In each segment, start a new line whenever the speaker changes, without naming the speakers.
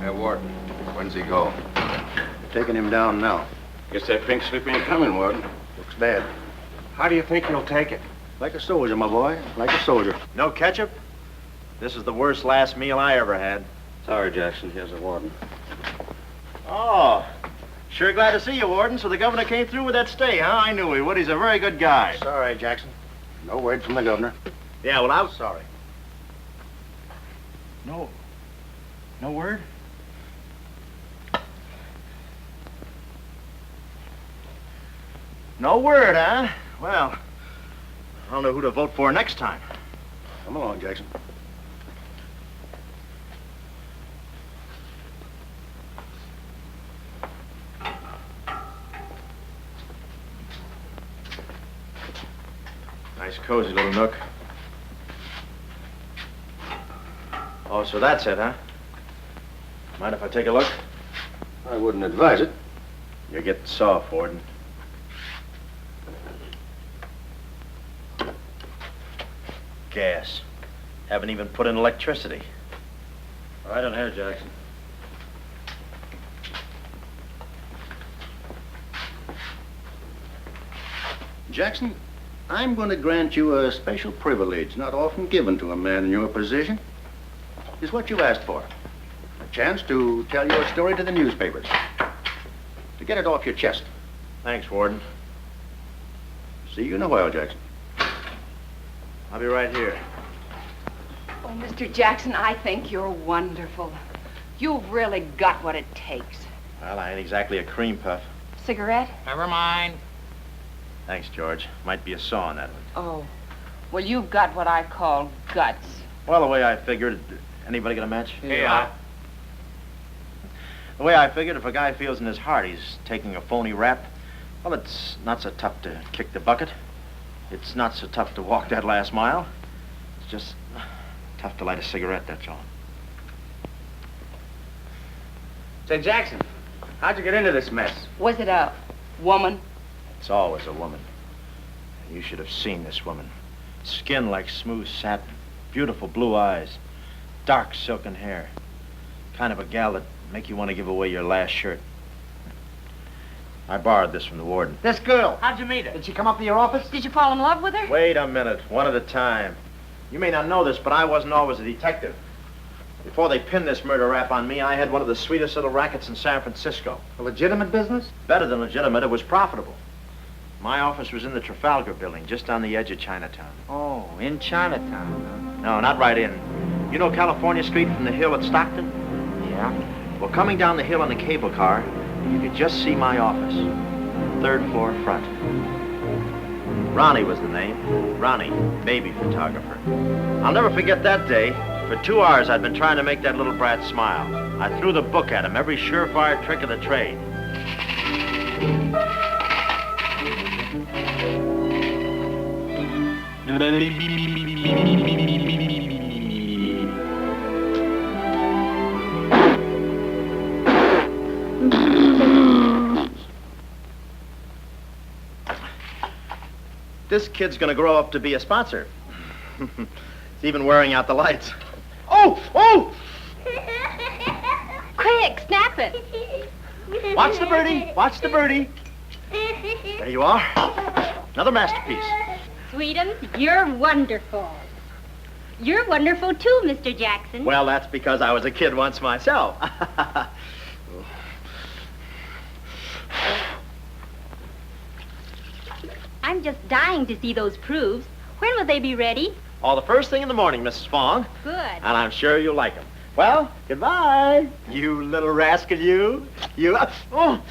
Hey, Warden, when's he go?
Taking him down now.
Guess that pink slip ain't coming, Warden.
Looks bad.
How do you think he'll take it?
Like a soldier, my boy. Like a soldier.
No ketchup? This is the worst last meal I ever had.
Sorry, Jackson. Here's the warden.
Oh, sure glad to see you, Warden. So the governor came through with that stay, huh? I knew he would. He's a very good guy.
Sorry, Jackson. No word from the governor.
Yeah, well, I was sorry. No word? No word, huh? Well, I don't know who to vote for next time.
Come along, Jackson.
Nice, cozy little nook. Oh, so that's it, huh? Mind if I take a look?
I wouldn't advise it.
You're getting soft, Warden. Gas. Haven't even put in electricity.
Right on here, Jackson.
Jackson, I'm going to grant you a special privilege not often given to a man in your position. It's what you asked for. A chance to tell your story to the newspapers. To get it off your chest.
Thanks, Warden.
See you in a while, Jackson.
I'll be right here.
Oh, Mr. Jackson, I think you're wonderful. You've really got what it takes.
Well, I ain't exactly a cream puff.
Cigarette?
Never mind.
Thanks, George. Might be a saw in that one.
Oh, well, you've got what I call guts.
Well, the way I figured... Anybody got a match?
Yeah.
The way I figured, if a guy feels in his heart he's taking a phony rap, well, it's not so tough to kick the bucket. It's not so tough to walk that last mile. It's just tough to light a cigarette, that's all.
Say, Jackson, how'd you get into this mess?
Was it a woman?
It's always a woman. You should have seen this woman. Skin like smooth satin, beautiful blue eyes, dark silken hair. Kind of a gal that'd make you want to give away your last shirt. I borrowed this from the warden.
This girl, how'd you meet her? Did she come up to your office?
Did you fall in love with her?
Wait a minute, one at a time. You may not know this, but I wasn't always a detective. Before they pinned this murder rap on me, I had one of the sweetest little rackets in San Francisco.
A legitimate business?
Better than legitimate, it was profitable. My office was in the Trafalgar building, just on the edge of Chinatown.
Oh, in Chinatown,
No, not right in. You know California Street from the hill at Stockton?
huh? Yeah.
Well, coming down the hill in the cable car, you could just see my office. Third floor front. Ronnie was the name. Ronnie, baby photographer. I'll never forget that day. For 2 hours, I'd been trying to make that little brat smile. I threw the book at him, every surefire trick of the trade. This kid's gonna grow up to be a sponsor. He's even wearing out the lights. Oh! Oh!
Quick, snap it.
Watch the birdie! Watch the birdie! There you are. Another masterpiece.
Sweetums, you're wonderful. You're wonderful too, Mr. Jackson.
Well, that's because I was a kid once myself.
I'm just dying to see those proofs. When will they be ready?
All the first thing in the morning, Mrs. Fong.
Good.
And I'm sure you'll like them. Well, goodbye. You little rascal, you. You. Oh.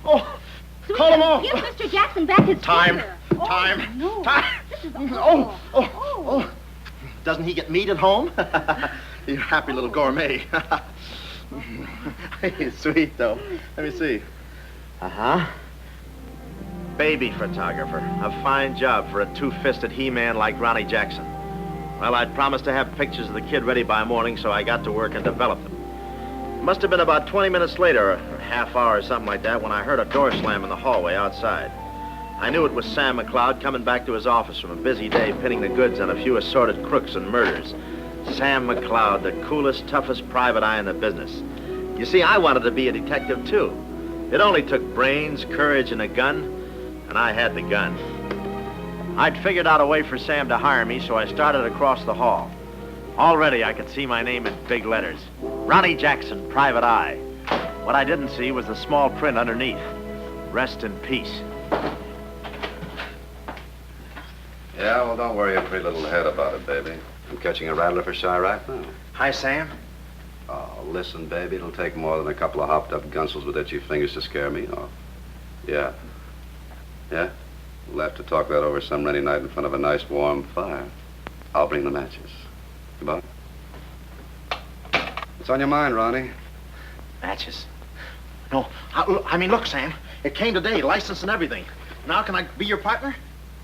Call him off.
Give Mr. Jackson back his
Time.
finger.
Time.
No.
Time.
This is awful.
Oh. Doesn't he get meat at home? You happy little gourmet. He's sweet, though. Let me see. Uh-huh. Baby photographer. A fine job for a two-fisted he-man like Ronnie Jackson. Well, I'd promised to have pictures of the kid ready by morning, so I got to work and developed them. It must have been about 20 minutes later, or a half hour or something like that, when I heard a door slam in the hallway outside. I knew it was Sam McLeod coming back to his office from a busy day pinning the goods on a few assorted crooks and murders. Sam McLeod, the coolest, toughest private eye in the business. You see, I wanted to be a detective, too. It only took brains, courage, and a gun, and I had the gun. I'd figured out a way for Sam to hire me, so I started across the hall. Already, I could see my name in big letters. Ronnie Jackson, Private Eye. What I didn't see was the small print underneath. Rest in peace.
Yeah, well, don't worry your pretty little head about it, baby. I'm catching a rattler for shy right now.
Hi, Sam.
Oh, listen, baby, it'll take more than a couple of hopped-up gunsels with itchy fingers to scare me off. Yeah. Yeah? We'll have to talk that over some rainy night in front of a nice warm fire. I'll bring the matches. Goodbye. What's on your mind, Ronnie?
Matches. No, I mean, look, Sam. It came today, license and everything. Now can I be your partner?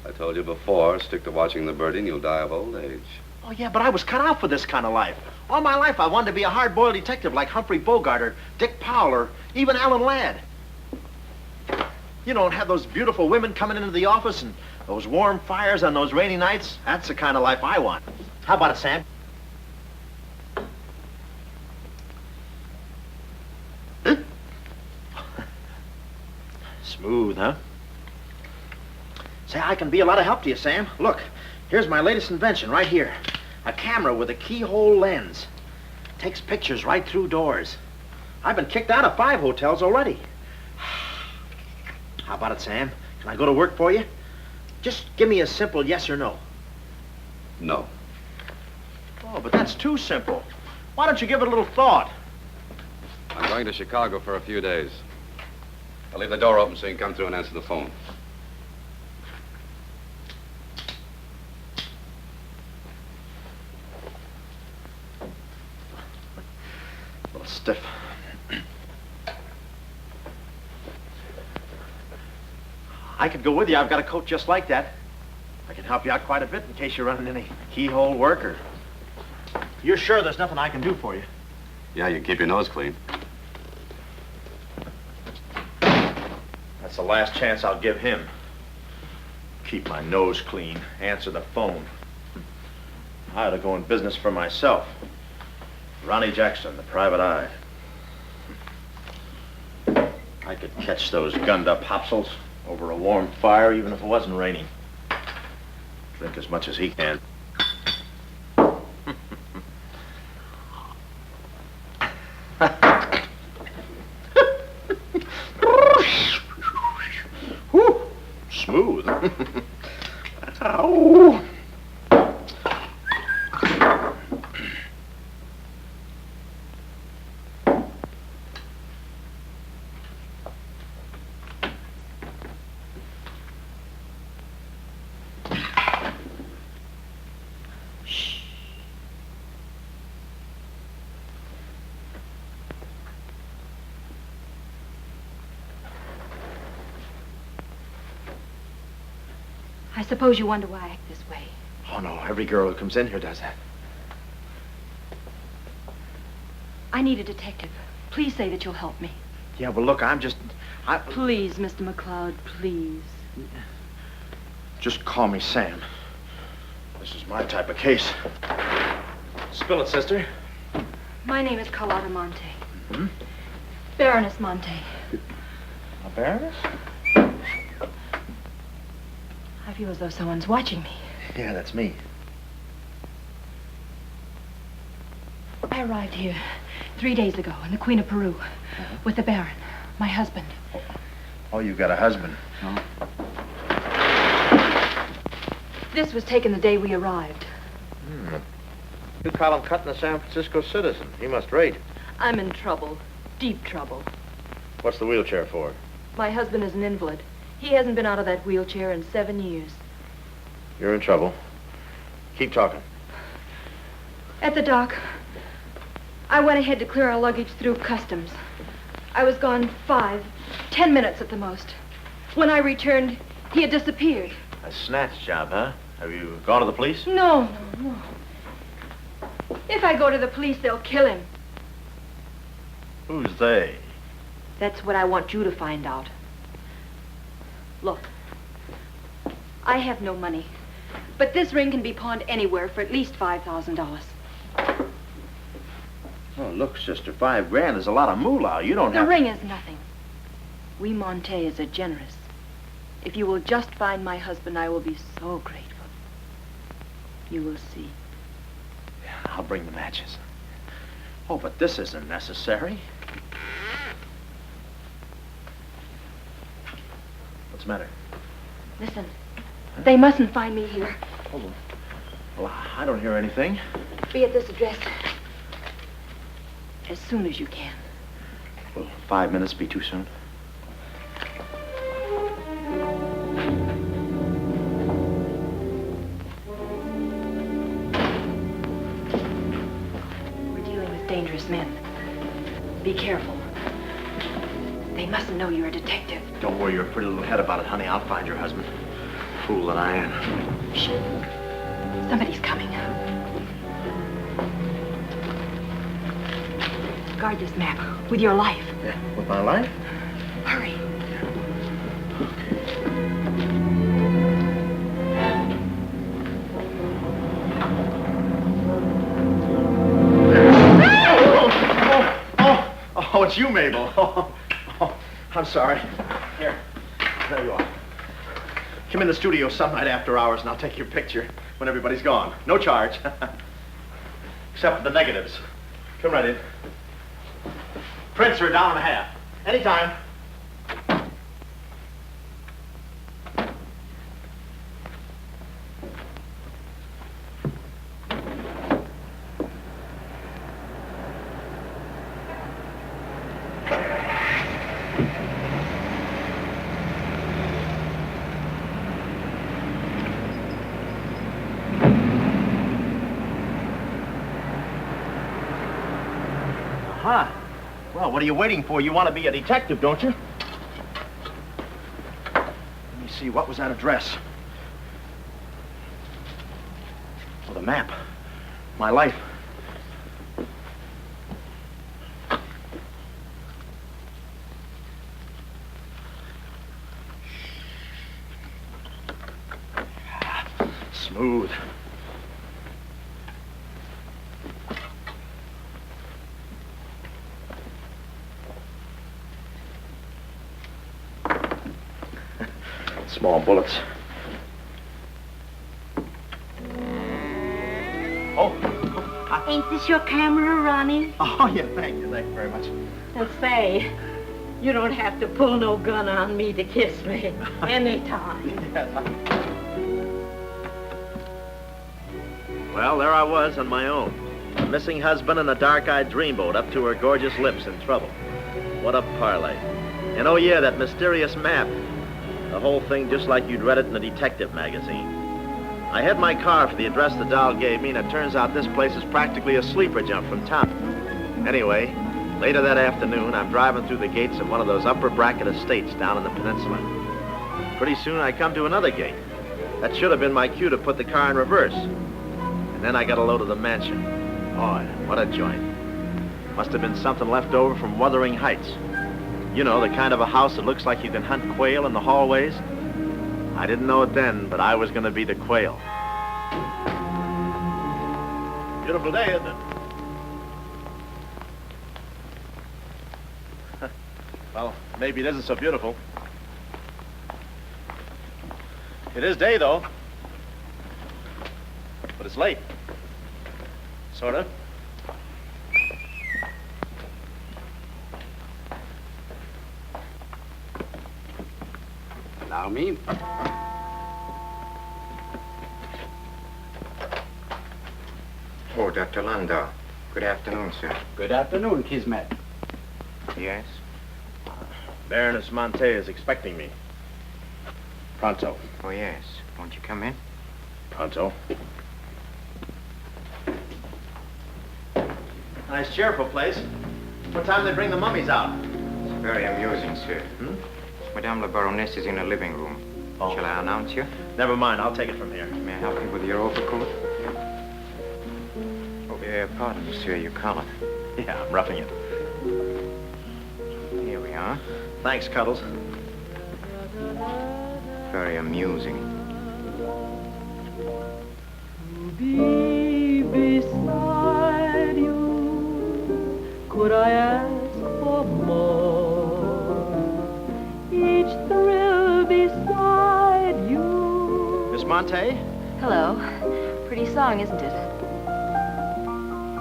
I told you before, stick to watching the birdie and you'll die of old age.
Oh, yeah, but I was cut out for this kind of life. All my life, I wanted to be a hard-boiled detective like Humphrey Bogart or Dick Powell or even Alan Ladd. You know, and have those beautiful women coming into the office and those warm fires on those rainy nights. That's the kind of life I want. How about it, Sam? Smooth, huh? Say, I can be a lot of help to you, Sam. Look, here's my latest invention right here. A camera with a keyhole lens. Takes pictures right through doors. I've been kicked out of 5 hotels already. How about it, Sam? Can I go to work for you? Just give me a simple yes or no.
No.
Oh, but that's too simple. Why don't you give it a little thought?
I'm going to Chicago for a few days. I'll leave the door open so you can come through and answer the phone.
A little stiff. I could go with you. I've got a coat just like that. I can help you out quite a bit in case you're running any keyhole work or... You're sure there's nothing I can do for you?
Yeah, you can keep your nose clean.
That's the last chance I'll give him. Keep my nose clean, answer the phone. I ought to go in business for myself. Ronnie Jackson, the Private Eye. I could catch those gunned-up hopsels over a warm fire even if it wasn't raining. Drink as much as he can. Whew, smooth. Ow.
I suppose you wonder why I act this way.
Oh, no, every girl who comes in here does that.
I need a detective. Please say that you'll help me.
Yeah, well, look,
Please, Mr. McCloud, please.
Just call me Sam. This is my type of case. Spill it, sister.
My name is Carlotta Monte.
Hmm?
Baroness Monte.
A baroness?
I feel as though someone's watching me.
Yeah, that's me.
I arrived here 3 days ago in the Queen of Peru with the Baron, my husband.
Oh, you got a husband.
Oh.
This was taken the day we arrived.
You call him cutting a San Francisco citizen. He must rate.
I'm in trouble, deep trouble.
What's the wheelchair for?
My husband is an invalid. He hasn't been out of that wheelchair in 7 years.
You're in trouble. Keep talking.
At the dock, I went ahead to clear our luggage through customs. I was gone 10 minutes at the most. When I returned, he had disappeared.
A snatch job, huh? Have you gone to the police?
No. If I go to the police, they'll kill him.
Who's they?
That's what I want you to find out. Look, I have no money, but this ring can be pawned anywhere for at least $5,000.
Oh, look, sister, $5 is a lot of moolah. You don't
The
have...
ring is nothing. We Montays are generous. If you will just find my husband, I will be so grateful. You will see.
I'll bring the matches. Oh, but this isn't necessary. What's the matter?
Listen, they mustn't find me here.
Oh, well, I don't hear anything.
Be at this address as soon as you can.
Will 5 minutes be too soon?
We're dealing with dangerous men. Be careful. They mustn't know you're a detective.
Don't worry your pretty little head about it, honey. I'll find your husband. Fool that I am.
Shh. Somebody's coming. Guard this map with your life.
Yeah, with my life?
Hurry.
Oh, it's you, Mabel. Oh, I'm sorry. Here, there you are. Come in the studio some night after hours and I'll take your picture when everybody's gone. No charge. Except for the negatives. Come right in. Prints are $1.50. Anytime. Huh. Well, what are you waiting for? You want to be a detective, don't you? Let me see, what was that address? Oh, the map. My life. Smooth. Small bullets. Oh.
Ain't this your camera, Ronnie?
Oh, yeah, thank you very much.
And say, you don't have to pull no gun on me to kiss me anytime.
Well, there I was on my own. A missing husband and a dark-eyed dreamboat up to her gorgeous lips in trouble. What a parlay. And oh yeah, that mysterious map. The whole thing just like you'd read it in a detective magazine. I had my car for the address the doll gave me, and it turns out this place is practically a sleeper jump from town. Anyway, later that afternoon, I'm driving through the gates of one of those upper bracket estates down in the peninsula. Pretty soon, I come to another gate. That should have been my cue to put the car in reverse. And then I got a load of the mansion. Oh, what a joint. Must have been something left over from Wuthering Heights. You know, the kind of a house that looks like you can hunt quail in the hallways. I didn't know it then, but I was going to be the quail. Beautiful day, isn't it? Well, maybe it isn't so beautiful. It is day, though. But it's late. Sort of.
Allow me.
Oh, Dr. Landau. Good afternoon, sir.
Good afternoon, Kismet.
Yes?
Baroness Monte is expecting me. Pronto.
Oh, yes. Won't you come in?
Pronto. Nice, cheerful place. What time do they bring the mummies out?
It's very amusing, sir. Madame la Baroness is in the living room.
Oh.
Shall I announce you?
Never mind, I'll take it from here.
May I help you with your overcoat? Oh, pardon, monsieur, your collar.
Yeah, I'm roughing it.
Here we are.
Thanks, Cuddles.
Very amusing.
To be beside you
could I ask for more? Each thrill beside you.
Miss Monte?
Hello. Pretty song, isn't it?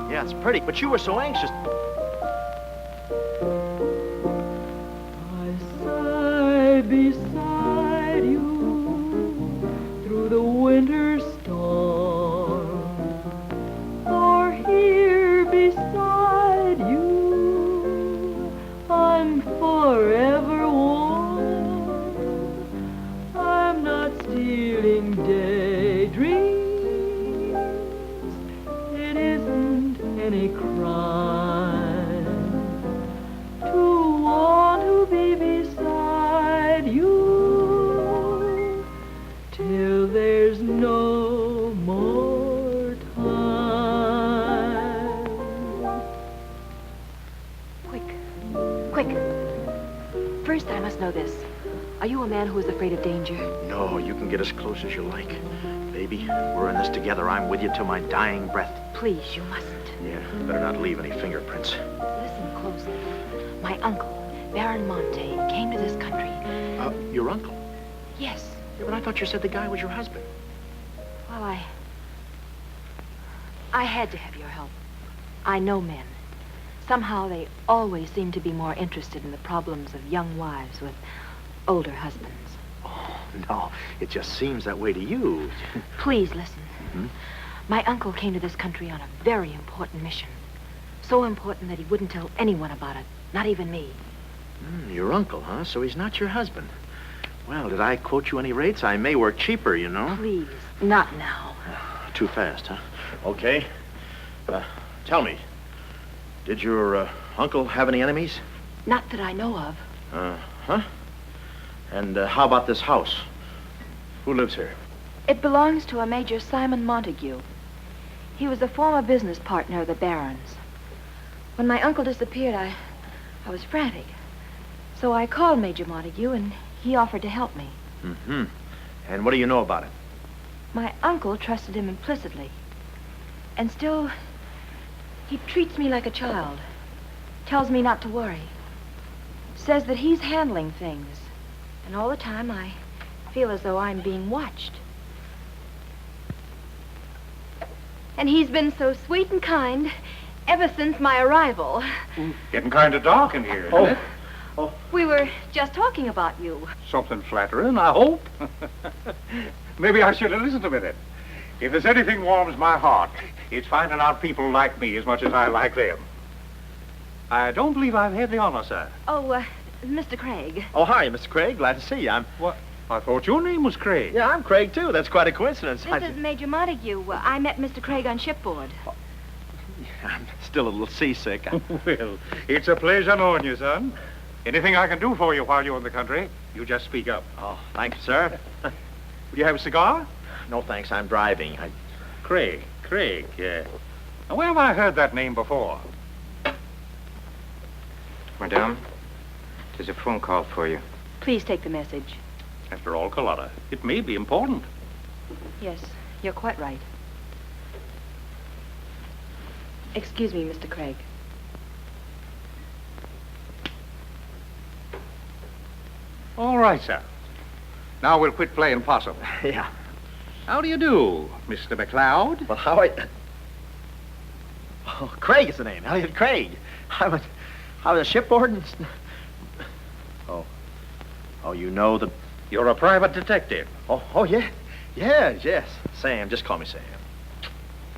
Yeah, it's pretty, but you were so anxious.
I sigh beside you through the winter storm, or here beside you I'm forever warm. I'm not stealing daydreams. It isn't any crime to want to be beside you till there's no more time.
Quick. First, I must know this. Are you a man who is afraid of danger?
No, you can get as close as you like. Baby, we're in this together. I'm with you till my dying breath.
Please, you mustn't.
Yeah, better not leave any fingerprints.
Listen closely. My uncle, Baron Monte, came to this country.
Your uncle?
Yes.
Yeah, but I thought you said the guy was your husband.
Well, I had to have your help. I know men. Somehow they always seem to be more interested in the problems of young wives with older husbands.
Oh, no, it just seems that way to you.
Please listen. My uncle came to this country on a very important mission. So important that he wouldn't tell anyone about it, not even me.
Your uncle, huh? So he's not your husband. Well, did I quote you any rates? I may work cheaper, you know.
Please, not now.
Too fast, huh? Okay. Tell me, did your uncle have any enemies?
Not that I know of.
Huh? And how about this house? Who lives here?
It belongs to a Major Simon Montague. He was a former business partner of the Baron's. When my uncle disappeared, I was frantic. So I called Major Montague, and he offered to help me.
And what do you know about it?
My uncle trusted him implicitly. And still, he treats me like a child. Tells me not to worry. Says that he's handling things. And all the time, I feel as though I'm being watched. And he's been so sweet and kind ever since my arrival.
Getting kind of dark in here, isn't it?
We were just talking about you.
Something flattering, I hope. Maybe I should have listened a minute. If there's anything warms my heart, it's finding out people like me as much as I like them. I don't believe I've had the honor, sir.
Oh, Mr. Craig.
Oh, hi, Mr. Craig. Glad to see you.
What? I thought your name was Craig.
Yeah, I'm Craig, too. That's quite a coincidence.
This is Major Montague. I met Mr. Craig on shipboard.
I'm still a little seasick.
Well, it's a pleasure knowing you, son. Anything I can do for you while you're in the country, you just speak up.
Oh, thank you, sir.
Would you have a cigar?
No, thanks. I'm driving.
Craig. Now, where have I heard that name before?
Madame, there's a phone call for you.
Please take the message.
After all, Carlotta, it may be important.
Yes, you're quite right. Excuse me, Mr. Craig.
All right, sir. Now we'll quit playing possum.
Yeah.
How do you do, Mr. McLeod?
Well, how I... Oh, Craig is the name. Elliot Craig. I was shipboard and... Oh, you know the...
You're a private detective.
Oh, yeah. Yes. Sam, just call me Sam.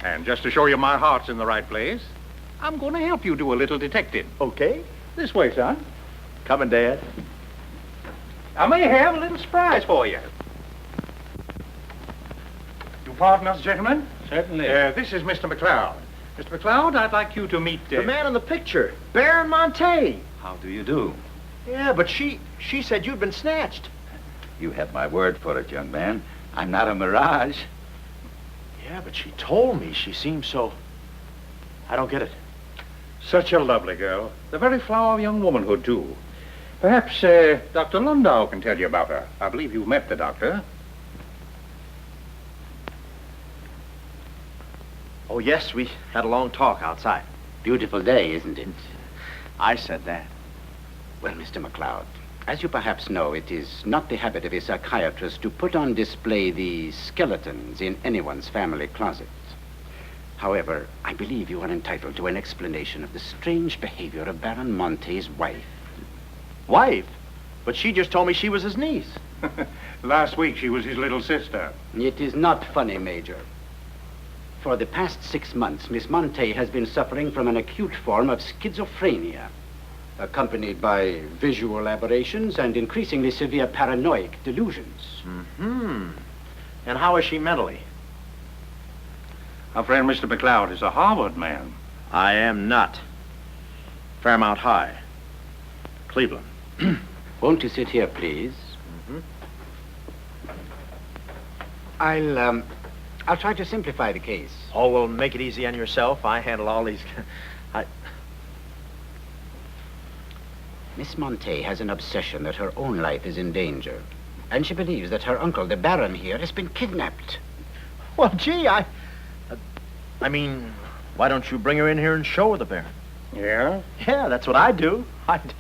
And just to show you my heart's in the right place, I'm going to help you do a little detecting.
Okay.
This way, son.
Coming, Dad.
I may have a little surprise for you. You pardon us, gentlemen?
Certainly.
This is Mr. McLeod. Mr. McLeod, I'd like you to meet...
The man in the picture, Baron Monte.
How do you do?
Yeah, but she said you'd been snatched.
You have my word for it, young man. I'm not a mirage.
Yeah, but she told me she seemed so... I don't get it.
Such a lovely girl. The very flower of young womanhood, too. Perhaps Dr. Lundau can tell you about her. I believe you met the doctor.
Oh, yes, we had a long talk outside.
Beautiful day, isn't it?
I said that.
Well, Mr. McLeod, as you perhaps know, it is not the habit of a psychiatrist to put on display the skeletons in anyone's family closet. However, I believe you are entitled to an explanation of the strange behavior of Baron Monte's wife.
Wife? But she just told me she was his niece.
Last week she was his little sister.
It is not funny, Major. For the past 6 months, Miss Monte has been suffering from an acute form of schizophrenia, accompanied by visual aberrations and increasingly severe paranoid delusions.
Mm-hmm. And how is she mentally?
Our friend Mr. McLeod is a Harvard man.
I am not. Fairmount High. Cleveland.
Won't you sit here, please?
Mm-hmm.
I'll try to simplify the case.
Oh, well, make it easy on yourself. I handle all these...
Miss Monte has an obsession that her own life is in danger. And she believes that her uncle, the Baron here, has been kidnapped.
Well, gee, I mean, why don't you bring her in here and show her the Baron?
Yeah?
Yeah, that's what I'd do. I'd...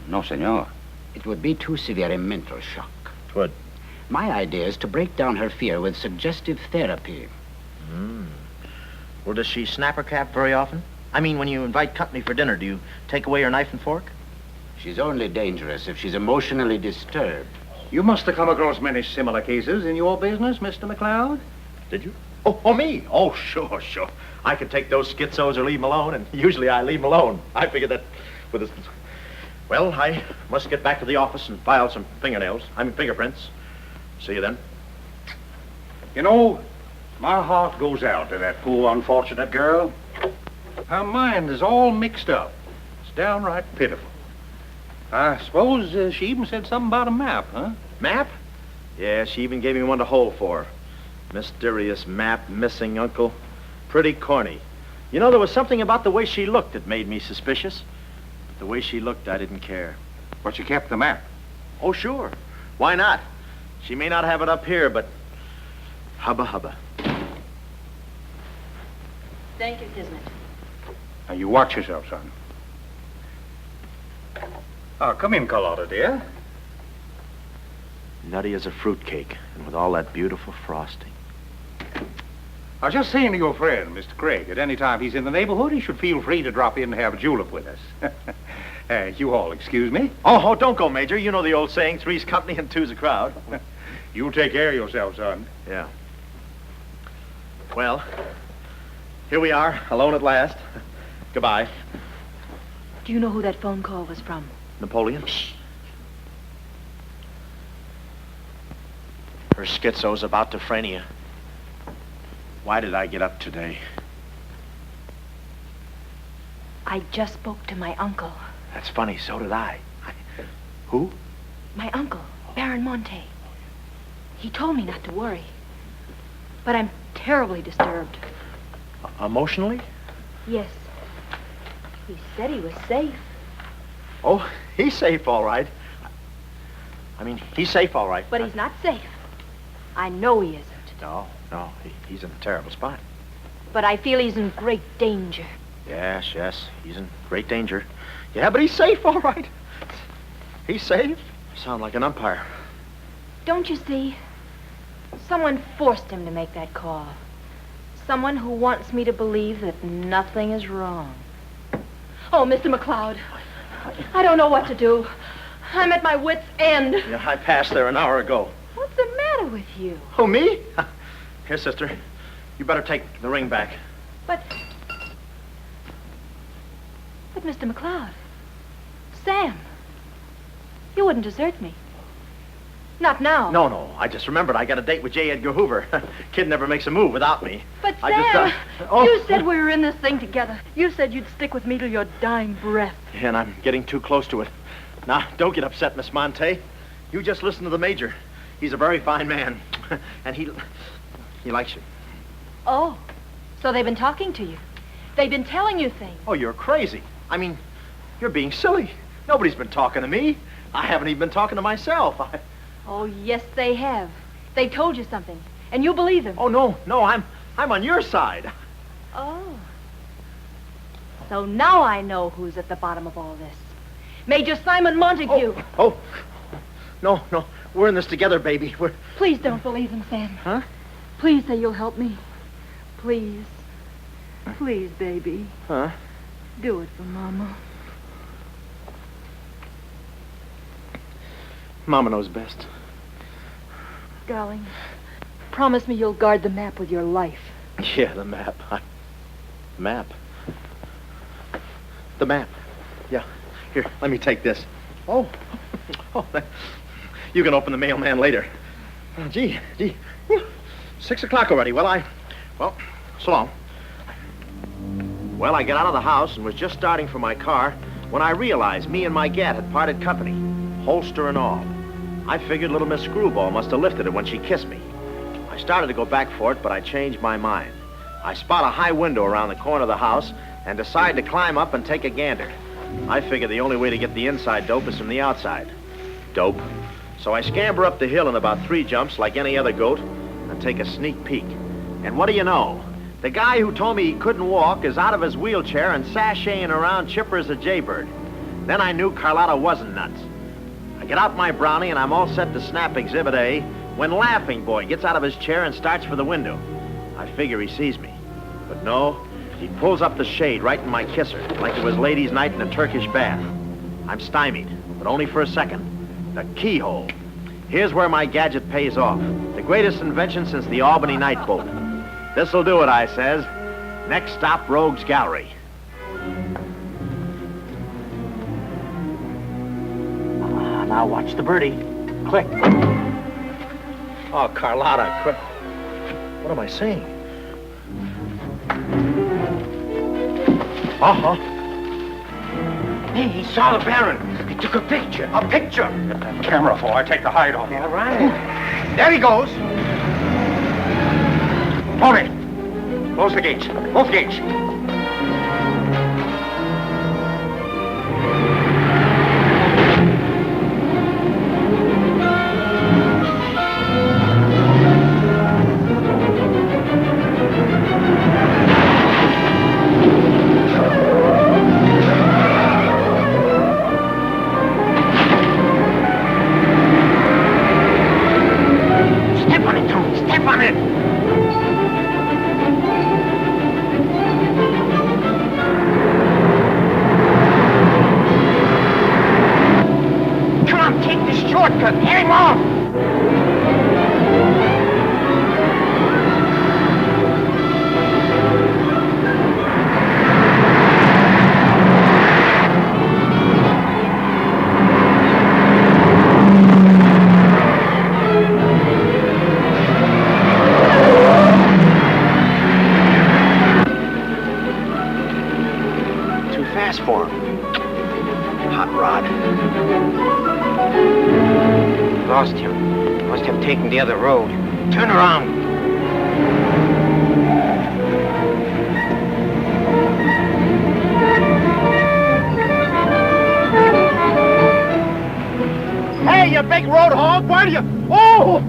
No, senor. It would be too severe a mental shock.
Twould.
My idea is to break down her fear with suggestive therapy.
Well, does she snap her cap very often? I mean, when you invite company for dinner, do you take away her knife and fork?
She's only dangerous if she's emotionally disturbed.
You must have come across many similar cases in your business, Mr. McLeod.
Did you? Oh, me? Oh, sure. I could take those schizos or leave them alone, and usually I leave them alone. I figured that with this... Well, I must get back to the office and file some fingerprints. See you then.
You know, my heart goes out to that poor, unfortunate girl. Her mind is all mixed up. It's downright pitiful. I suppose she even said something about a map, huh?
Map? Yeah, she even gave me one to hold for. Mysterious map, missing uncle. Pretty corny. You know, there was something about the way she looked that made me suspicious. But the way she looked, I didn't care.
But she kept the map.
Oh, sure. Why not? She may not have it up here, but hubba.
Thank you, Kismet.
Now, you watch yourself, son. Oh, come in, Carlotta, dear.
Nutty as a fruitcake, and with all that beautiful frosting.
I was just saying to your friend, Mr. Craig, at any time he's in the neighborhood, he should feel free to drop in and have a julep with us. You all excuse me?
Oh, don't go, Major. You know the old saying, three's company and two's a crowd.
You take care of yourself, son.
Yeah. Well, here we are, alone at last. Goodbye.
Do you know who that phone call was from?
Napoleon? Shh. Her schizo's about to phrenia. Why did I get up today?
I just spoke to my uncle.
That's funny, so did I. Who?
My uncle, Baron Monte. He told me not to worry. But I'm terribly disturbed.
Emotionally?
Yes. He said he was safe.
Oh, he's safe, all right. I mean, he's safe, all right.
But he's not safe. I know he isn't.
No, he's in a terrible spot.
But I feel he's in great danger.
Yes, he's in great danger. Yeah, but he's safe, all right. He's safe. You sound like an umpire.
Don't you see? Someone forced him to make that call. Someone who wants me to believe that nothing is wrong. Oh, Mr. McLeod, I don't know what to do. I'm at my wit's end.
Yeah, I passed there an hour ago.
What's the matter with you?
Oh, me? Here, sister. You better take the ring back.
But Mr. McLeod, Sam, you wouldn't desert me. Not now.
No. I just remembered I got a date with J. Edgar Hoover. Kid never makes a move without me.
But
I
Sam, you said we were in this thing together. You said you'd stick with me till your dying breath.
And I'm getting too close to it. Now, don't get upset, Miss Monte. You just listen to the Major. He's a very fine man. And he likes you.
Oh, so they've been talking to you. They've been telling you things.
Oh, you're crazy. I mean, you're being silly. Nobody's been talking to me. I haven't even been talking to myself.
Oh, yes, they have. They told you something, and you believe them.
Oh, no, I'm on your side.
Oh. So now I know who's at the bottom of all this. Major Simon Montague.
Oh. No. We're in this together, baby.
Please don't believe him, Sam.
Huh?
Please say you'll help me. Please. Please, baby.
Huh?
Do it for Mama.
Mama knows best.
Darling, promise me you'll guard the map with your life.
Yeah, the map. Map? The map. Yeah. Here, let me take this. Oh. You can open the mailman later. Oh, gee. Whew. 6 o'clock already. Well, so long. Well, I got out of the house and was just starting for my car when I realized me and my gat had parted company, holster and all. I figured little Miss Screwball must have lifted it when she kissed me. I started to go back for it, but I changed my mind. I spot a high window around the corner of the house and decide to climb up and take a gander. I figure the only way to get the inside dope is from the outside. Dope. So I scamper up the hill in about 3 jumps like any other goat and take a sneak peek. And what do you know? The guy who told me he couldn't walk is out of his wheelchair and sashaying around chipper as a jaybird. Then I knew Carlotta wasn't nuts. I get out my brownie and I'm all set to snap Exhibit A when Laughing Boy gets out of his chair and starts for the window. I figure he sees me. But no, he pulls up the shade right in my kisser, like it was ladies' night in a Turkish bath. I'm stymied, but only for a second. The keyhole. Here's where my gadget pays off. The greatest invention since the Albany night boat. This'll do it, I says. Next stop, Rogue's Gallery. Now watch the birdie. Click. Oh, Carlotta, quick. What am I saying? Uh-huh. Hey, he saw the Baron. He took a picture. A picture?
Get that camera for I take the hide off.
All right. There he goes.
Hold it. Close the gates. Both gates.
Step on it, Tony. Step on it. Come on, take this shortcut. Get him off. Too fast for him. Hot rod.
Lost him. Must have taken the other road.
Turn around. Hey, you big road hog, why do you... Oh!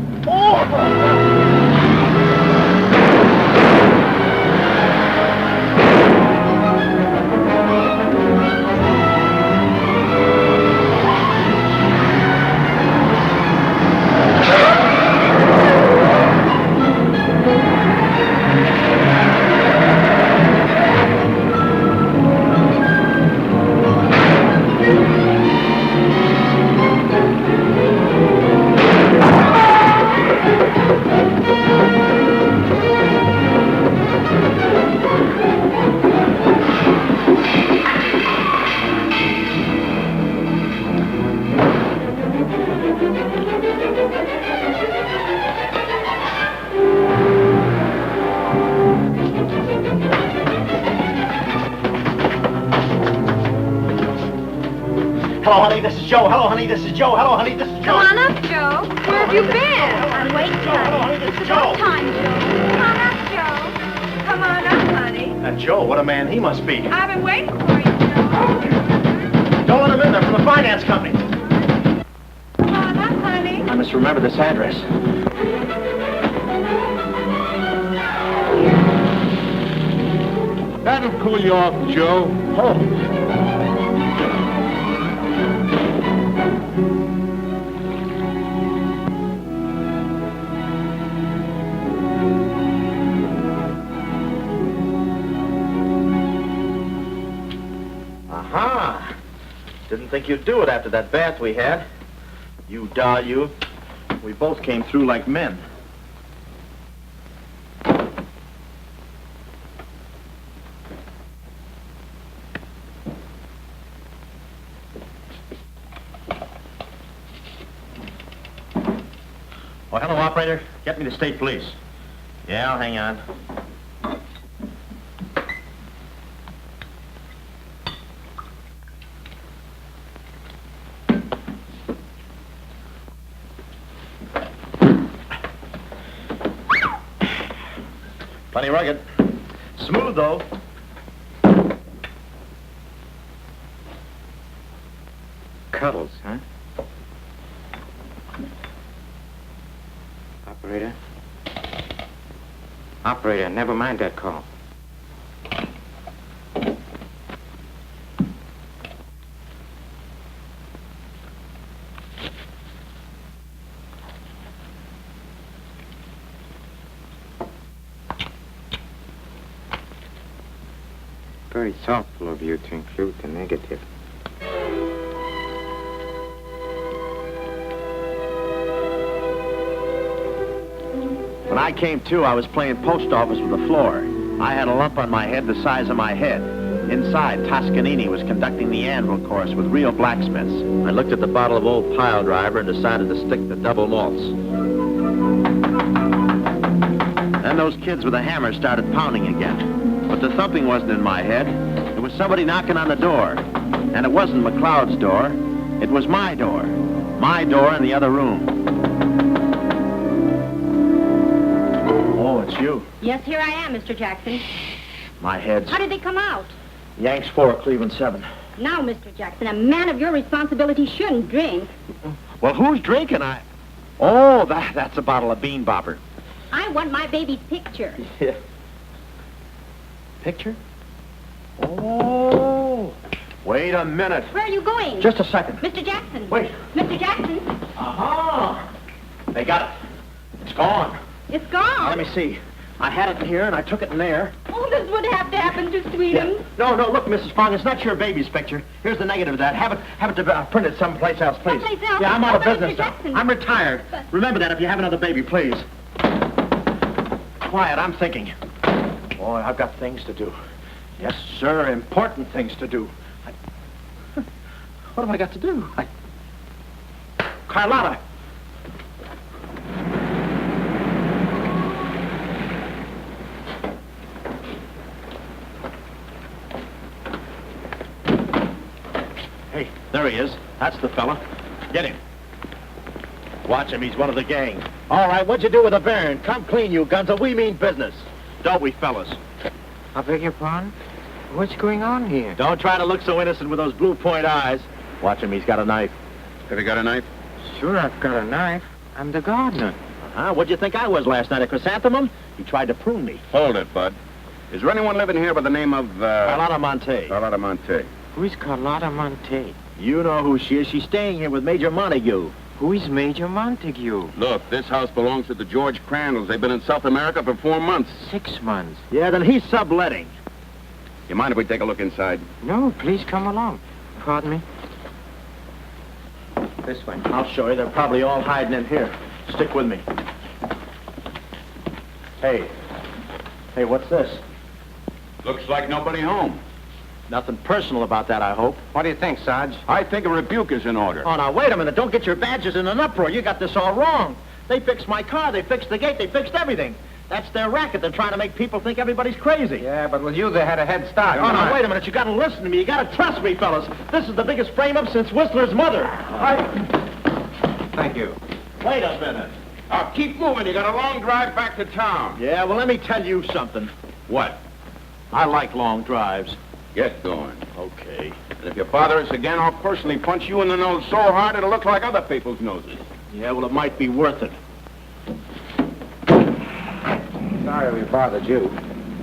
Hello, honey, this is Joe. Hello, honey, this is Joe. Hello, honey, this is Joe.
Come on up, Joe. Where have you been? I'm waiting, honey. It's about time, Joe. Come on up, Joe. Come on up, honey.
That Joe, what a man he must be.
I've been waiting for you, Joe.
Don't let him in there, from the finance company.
Come on up, honey.
I must remember this address.
That'll cool you off, Joe.
Aha! Didn't think you'd do it after that bath we had. You, you. We both came through like men. Oh, hello, operator. Get me the state police. Yeah, I'll hang on. Plenty rugged. Smooth, though.
Cuddles, huh? Operator? Operator, never mind that call. Very thoughtful of you to include the negative.
When I came to, I was playing post office with the floor. I had a lump on my head the size of my head. Inside, Toscanini was conducting the anvil course with real blacksmiths. I looked at the bottle of old pile driver and decided to stick to double malts. Then those kids with a hammer started pounding again. But the thumping wasn't in my head. It was somebody knocking on the door. And it wasn't McLeod's door. It was my door. My door in the other room. Oh, it's you.
Yes, here I am, Mr. Jackson.
My head's...
How did they come out?
Yanks 4, Cleveland 7.
Now, Mr. Jackson, a man of your responsibility shouldn't drink.
Well, who's drinking? Oh, that's a bottle of Bean Bopper.
I want my baby's picture.
Yeah. Picture? Oh. Wait a minute.
Where are you going?
Just a second.
Mr. Jackson.
Wait.
Mr. Jackson.
Aha! They got it. It's gone.
It's gone.
Now, let me see. I had it in here, and I took it in there.
Oh, this would have to happen to Sweden.
Yeah. No, look, Mrs. Fong, it's not your baby's picture. Here's the negative of that. Have it printed someplace else, please.
Someplace else?
Yeah, I'm out of
But
business
Mr.
now.
Jackson.
I'm retired.
But...
Remember that if you have another baby, please. Quiet, I'm thinking. Boy, I've got things to do. Yes, sir, important things to do. What have I got to do? Carlotta! Hey, there he is. That's the fella. Get him. Watch him. He's one of the gang. All right, what'd you do with the Baron? Come clean, you Gunza. We mean business. Don't we, fellas?
I beg your pardon? What's going on here?
Don't try to look so innocent with those blue point eyes. Watch him. He's got a knife.
Have you got a knife?
Sure, I've got a knife. I'm the gardener.
What'd you think I was last night, a chrysanthemum? He tried to prune me.
Hold it, Bud. Is there anyone living here by the name of,
Carlotta Monte.
Carlotta Monte.
Who's Carlotta Monte?
You know who she is. She's staying here with Major Montague.
Who is Major Montague?
Look, this house belongs to the George Crandalls. They've been in South America for 4 months.
6 months.
Yeah, then he's subletting.
You mind if we take a look inside?
No, please come along. Pardon me? This way.
I'll show you. They're probably all hiding in here. Stick with me. Hey, what's this?
Looks like nobody home.
Nothing personal about that, I hope.
What do you think, Sarge?
I think a rebuke is in order.
Oh, now, wait a minute. Don't get your badges in an uproar. You got this all wrong. They fixed my car. They fixed the gate. They fixed everything. That's their racket. They're trying to make people think everybody's crazy.
Yeah, but with you, they had a head start.
Oh, now, wait a minute. You got to listen to me. You got to trust me, fellas. This is the biggest frame-up since Whistler's mother.
Thank you.
Wait a minute.
Keep moving. You got a long drive back to town.
Yeah, well, let me tell you something.
What?
I like long drives.
Get going.
Okay.
And if you bother us again, I'll personally punch you in the nose so hard it'll look like other people's noses.
Yeah, well, it might be worth it.
Sorry we bothered you.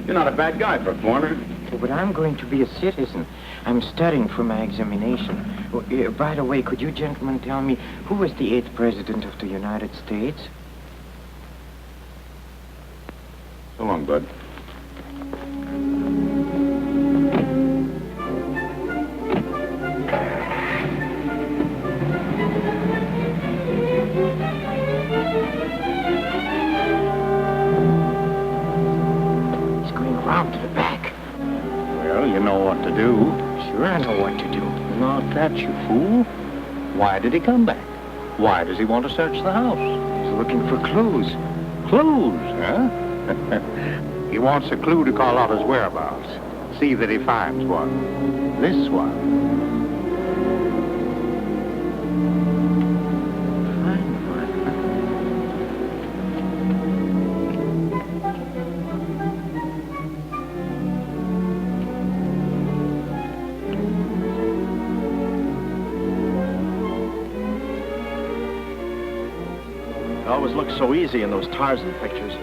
You're not a bad guy for a foreigner.
Oh, but I'm going to be a citizen. I'm studying for my examination. Oh, by the way, could you gentlemen tell me who was the 8th president of the United States?
So long, Bud.
He's going around to the back.
Well, you know what to do.
Sure, I know what to do.
Not that, you fool. Why did he come back? Why does he want to search the house?
He's looking for clues.
Clues, huh? He wants a clue to call out his whereabouts. See that he finds one. This one.
Find one.
It always looks so easy in those Tarzan pictures.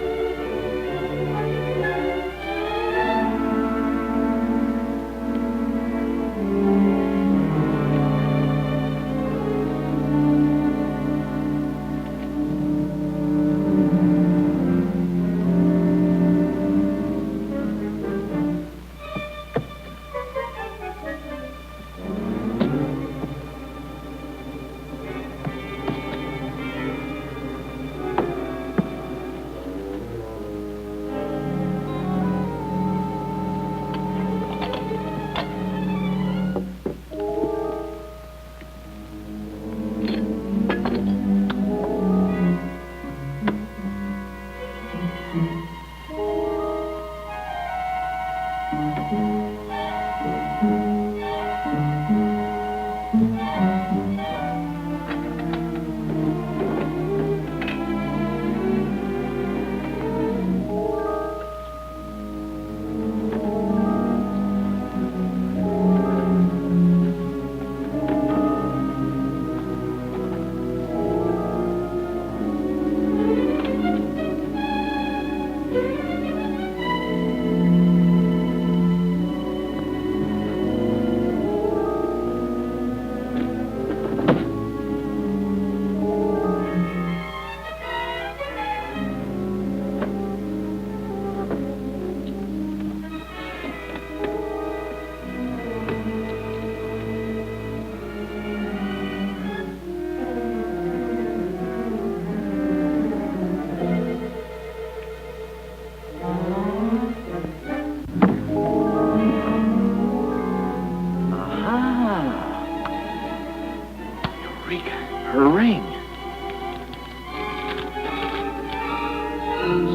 Her ring.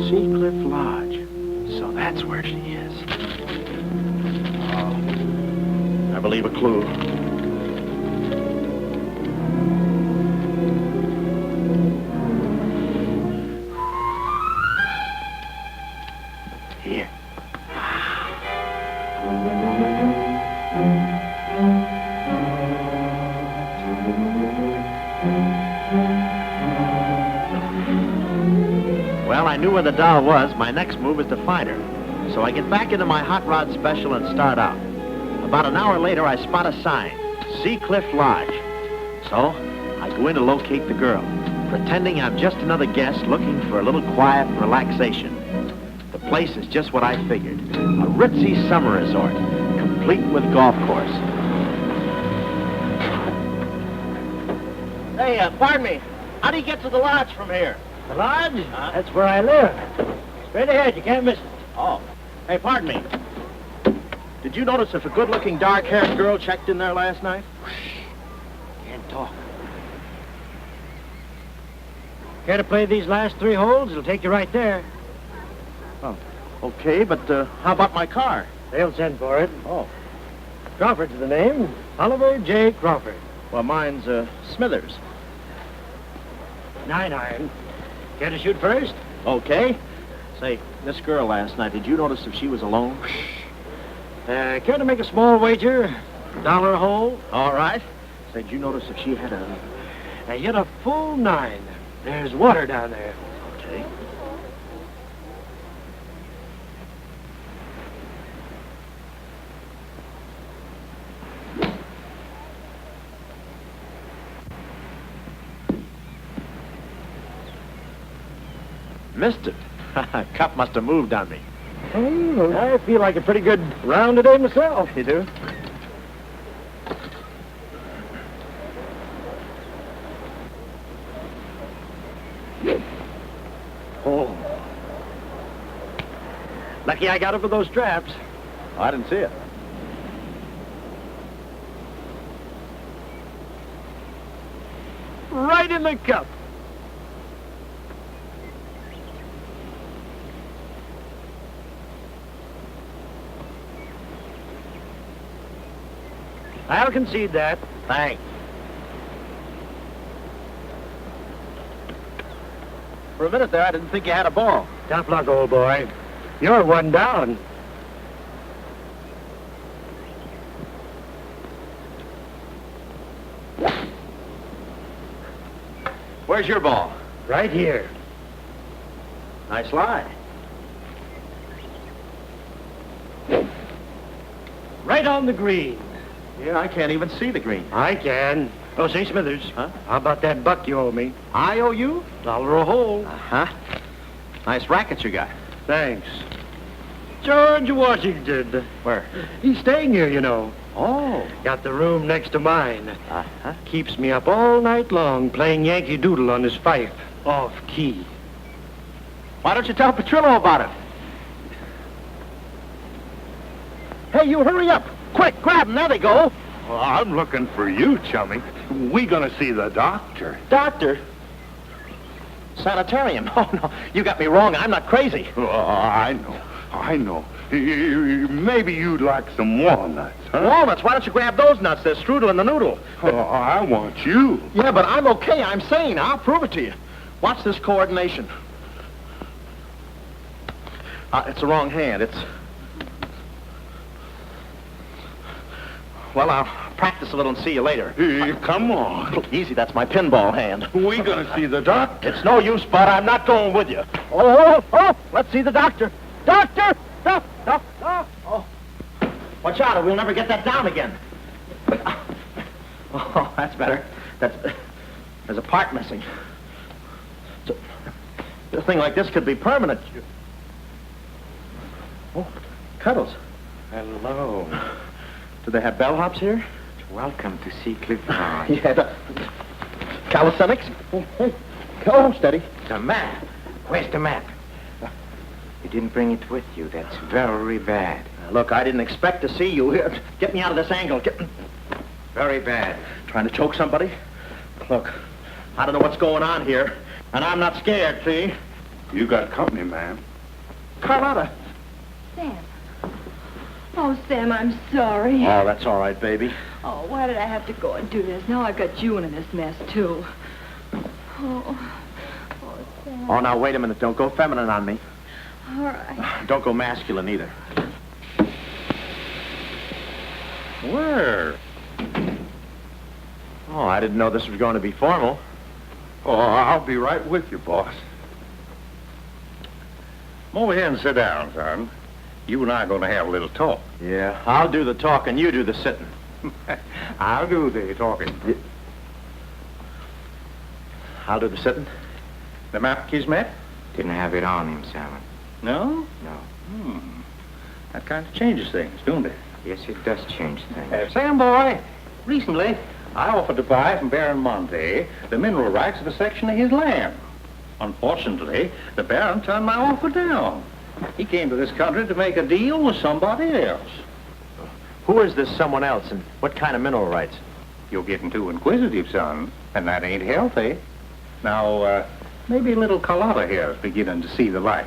Sea Cliff Lodge. So that's where she is. Oh, I believe a clue. Here. Well, I knew where the doll was. My next move is to find her. So I get back into my hot rod special and start out. About an hour later, I spot a sign, Sea Cliff Lodge. So I go in to locate the girl, pretending I'm just another guest looking for a little quiet and relaxation. The place is just what I figured, a ritzy summer resort, complete with golf course. Hey, pardon me. How do you get to the lodge from here?
The lodge? That's where I live. Straight ahead, you can't miss it.
Oh. Hey, pardon me. Did you notice if a good-looking, dark-haired girl checked in there last night?
Can't talk. Care to play these last 3 holes? It'll take you right there.
Oh, okay, but how about my car?
They'll send for it.
Oh.
Crawford's the name. Oliver J. Crawford.
Well, mine's Smithers.
9 iron. Care to shoot first?
Okay. Say, this girl last night, did you notice if she was alone?
Care to make a small wager? $1 a hole?
All right. Say, did you notice if she had a...
I hit a full 9. There's water down there.
Okay. Missed it. Cup must have moved on me.
Oh, I feel like a pretty good round today myself.
You do?
Oh. Lucky I got over those straps.
I didn't see it.
Right in the cup. I'll concede that.
Thanks. For a minute there, I didn't think you had a ball.
Tough luck, old boy. You're one down.
Where's your ball?
Right here.
Nice lie.
Right on the green.
Yeah, I can't even see the green.
I can. Oh, say, Smithers.
Huh?
How about that buck you owe me?
I owe you?
$1 a hole.
Uh-huh. Nice racket you got.
Thanks. George Washington.
Where?
He's staying here, you know.
Oh.
Got the room next to mine.
Uh-huh.
Keeps me up all night long playing Yankee Doodle on his fife. Off key.
Why don't you tell Petrillo about it? Hey, you hurry up. Quick, grab them. There they go.
Well, I'm looking for you, chummy. We gonna see the doctor.
Doctor? Sanitarium. Oh, no. You got me wrong. I'm not crazy.
Oh, I know. Maybe you'd like some walnuts, huh?
Walnuts? Why don't you grab those nuts? There's strudel in the noodle.
Oh, I want you.
Yeah, but I'm okay. I'm sane. I'll prove it to you. Watch this coordination. It's the wrong hand. It's... Well, I'll practice a little and see you later.
Hey, come on.
Easy, that's my pinball hand.
We gonna see the doctor.
It's no use, Bud. I'm not going with you. Oh, let's see the doctor. Doctor! Oh. Watch out, or we'll never get that down again. Oh, that's better. There's a part missing. A thing like this could be permanent. Oh, Cuddles.
Hello.
Do they have bellhops here?
Welcome to see Clifford.
Yeah, calisthenics? Oh, steady.
The map. Where's the map? You didn't bring it with you. That's very bad.
Look, I didn't expect to see you here. Get me out of this angle.
Very bad.
Trying to choke somebody? Look, I don't know what's going on here, and I'm not scared, see?
You got company, ma'am.
Carlotta.
Sam. Oh, Sam, I'm sorry.
Oh, that's all right, baby.
Oh, why did I have to go and do this? Now I've got you in this mess, too. Oh, Sam.
Oh, now, wait a minute. Don't go feminine on me.
All right.
Don't go masculine, either.
Where?
Oh, I didn't know this was going to be formal.
Oh, I'll be right with you, boss. Come over here and sit down, son. You and I are going to have a little talk.
Yeah, I'll do the talking, you do the sitting.
I'll do the talking.
I'll do the sitting.
The map, Kismet?
Didn't have it on him, Salmon.
No?
No.
That kind of changes things, don't it?
Yes, it does change things.
Sam, boy, recently I offered to buy from Baron Monte the mineral rights of a section of his land. Unfortunately, the Baron turned my offer down. He came to this country to make a deal with somebody else.
Who is this someone else, and what kind of mineral rights?
You're getting too inquisitive, son, and that ain't healthy. Now, maybe little Carlotta here is beginning to see the light.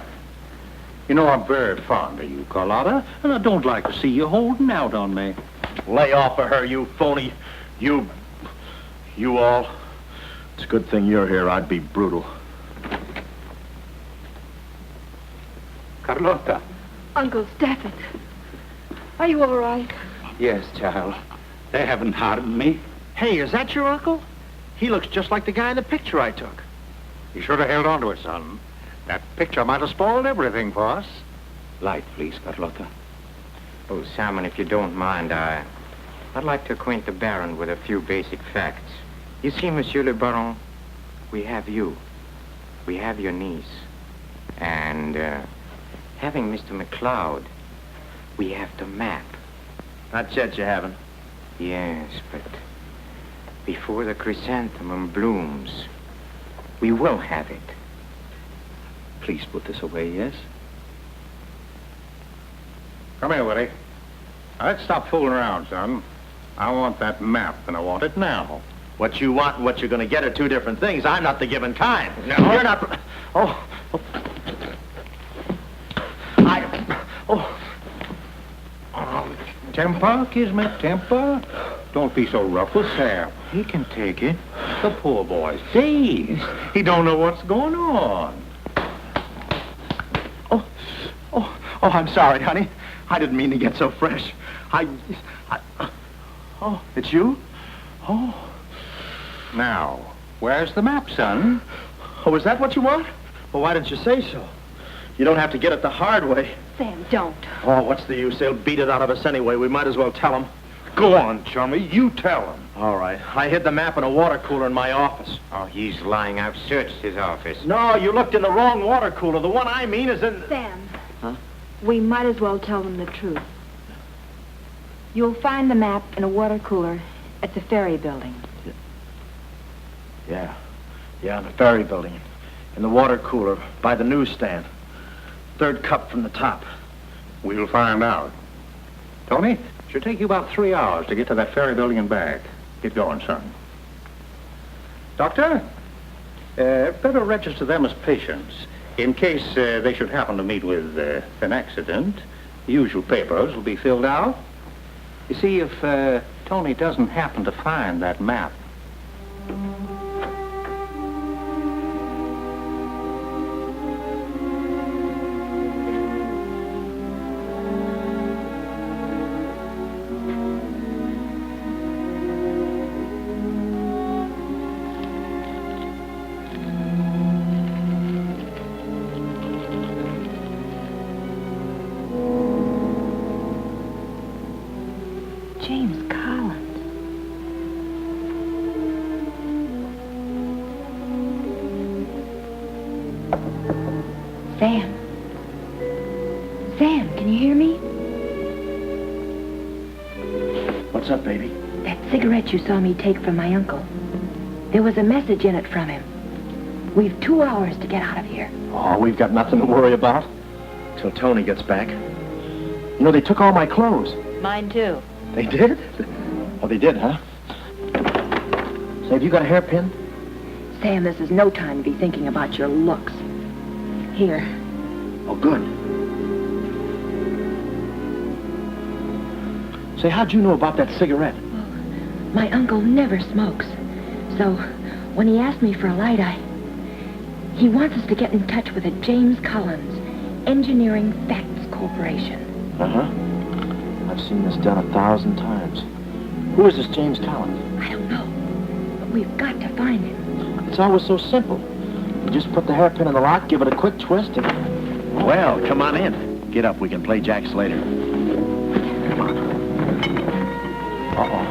You know, I'm very fond of you, Carlotta, and I don't like to see you holding out on me.
Lay off of her, you phony. You all. It's a good thing you're here. I'd be brutal.
Carlotta.
Uncle Stafford. Are you all right?
Yes, child. They haven't harmed me.
Hey, is that your uncle? He looks just like the guy in the picture I took.
You should have held on to it, son. That picture might have spoiled everything for us.
Light, please, Carlotta.
Oh, Salmon, if you don't mind, I'd like to acquaint the Baron with a few basic facts. You see, Monsieur le Baron, we have you. We have your niece. And, having Mr. McLeod, we have the map.
Not yet, you haven't.
Yes, but before the chrysanthemum blooms, we will have it.
Please put this away, yes? Come here, Willie. Now, let's stop fooling around, son. I want that map, and I want it now.
What you want and what you're going to get are two different things. I'm not the given kind.
No.
You're not... Oh.
Temper, Kismet, temper. Don't be so rough with Sam. He can take it. The poor boy's dazed. He don't know what's going on.
Oh, I'm sorry, honey. I didn't mean to get so fresh. Oh, it's you? Oh.
Now, where's the map, son?
Oh, is that what you want? Well, why didn't you say so? You don't have to get it the hard way.
Sam, don't.
Oh, what's the use? They'll beat it out of us anyway. We might as well tell them.
Go on, chummy. You tell him.
All right. I hid the map in a water cooler in my office.
Oh, he's lying. I've searched his office.
No, you looked in the wrong water cooler. The one I mean is in...
Sam.
Huh?
We might as well tell them the truth. You'll find the map in a water cooler at the ferry building.
Yeah, in the ferry building. In the water cooler by the newsstand. Third cup from the top.
We'll find out. Tony, should take you about 3 hours to get to that ferry building and back. Get going, son. Doctor, better register them as patients. In case they should happen to meet with an accident, the usual papers will be filled out. You see, if Tony doesn't happen to find that map...
James Collins. Sam. Sam, can you hear me?
What's up, baby?
That cigarette you saw me take from my uncle. There was a message in it from him. We've 2 hours to get out of here.
Oh, we've got nothing to worry about. Till Tony gets back. You know, they took all my clothes.
Mine too.
They did? Oh, they did, huh? Say, have you got a hairpin?
Sam, this is no time to be thinking about your looks. Here.
Oh, good. Say, how'd you know about that cigarette?
Well, my uncle never smokes. So, when he asked me for a light, he wants us to get in touch with a James Collins, Engineering Facts Corporation.
Uh-huh. I've seen this done 1,000 times. Who is this James Collins?
I don't know, but we've got to find him.
It's always so simple. You just put the hairpin in the lock, give it a quick twist, and... Well, come on in. Get up. We can play jacks later. Come on. Uh-oh.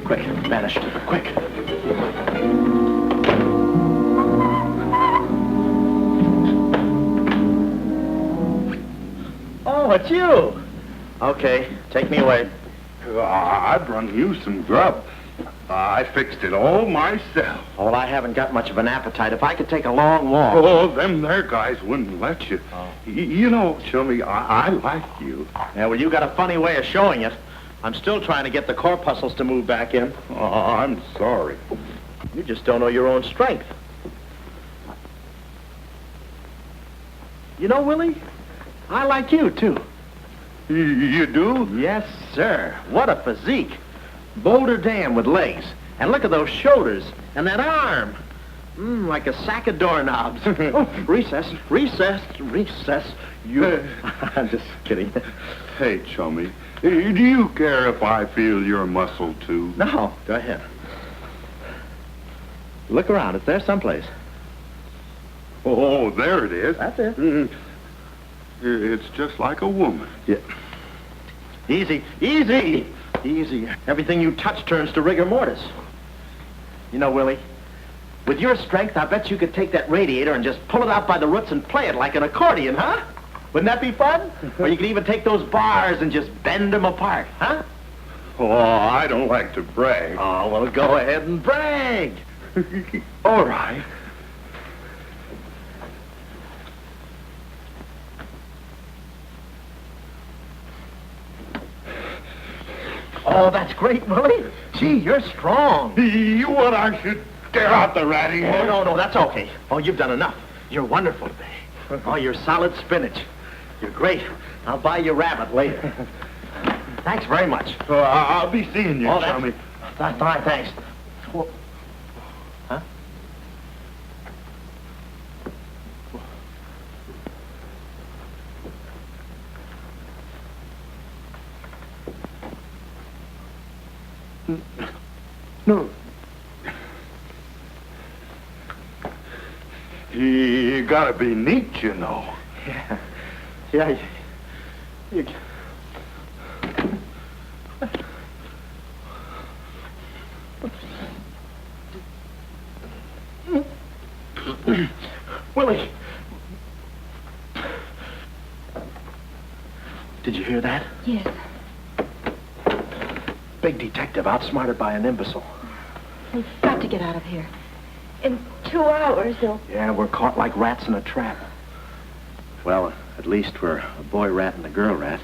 Quick, vanish. Quick. Oh, it's you. Okay, take me away.
I've run you some grub. I fixed it all myself.
Oh, well, I haven't got much of an appetite. If I could take a long walk.
Oh, them there guys wouldn't let you. Oh. You know, Chummy, I like you.
Yeah, well, you got a funny way of showing it. I'm still trying to get the corpuscles to move back in.
Oh, I'm sorry.
You just don't know your own strength. You know, Willie, I like you, too.
You do?
Yes, sir. What a physique. Boulder Dam with legs. And look at those shoulders. And that arm. Like a sack of doorknobs. Oh, recess. You... I'm just kidding.
Hey, Chummy, do you care if I feel your muscle, too?
No, go ahead. Look around. It's there someplace.
Oh, there it is.
That's it.
It's just like a woman.
Yeah. Easy. Everything you touch turns to rigor mortis. You know, Willie, With your strength, I bet you could take that radiator and just pull it out by the roots and play it like an accordion, huh? Wouldn't that be fun? Or you could even take those bars and just bend them apart, huh?
Oh, I don't like to brag.
Oh, well, go ahead and brag. All right. Oh, that's great, Willie. Gee, you're strong.
You want I should tear out the ratty?
Oh, no, that's okay. Oh, you've done enough. You're wonderful today. Oh, you're solid spinach. You're great. I'll buy you rabbit later. Thanks very much.
I'll be seeing you, chummy.
Fine, thanks. Well, huh?
No. You gotta be neat, you know.
Yeah. You... Willie. Did you hear that?
Yes.
Big detective outsmarted by an imbecile.
We've got to get out of here. In 2 hours, they'll...
Yeah, we're caught like rats in a trap. Well, at least we're a boy rat and a girl rat.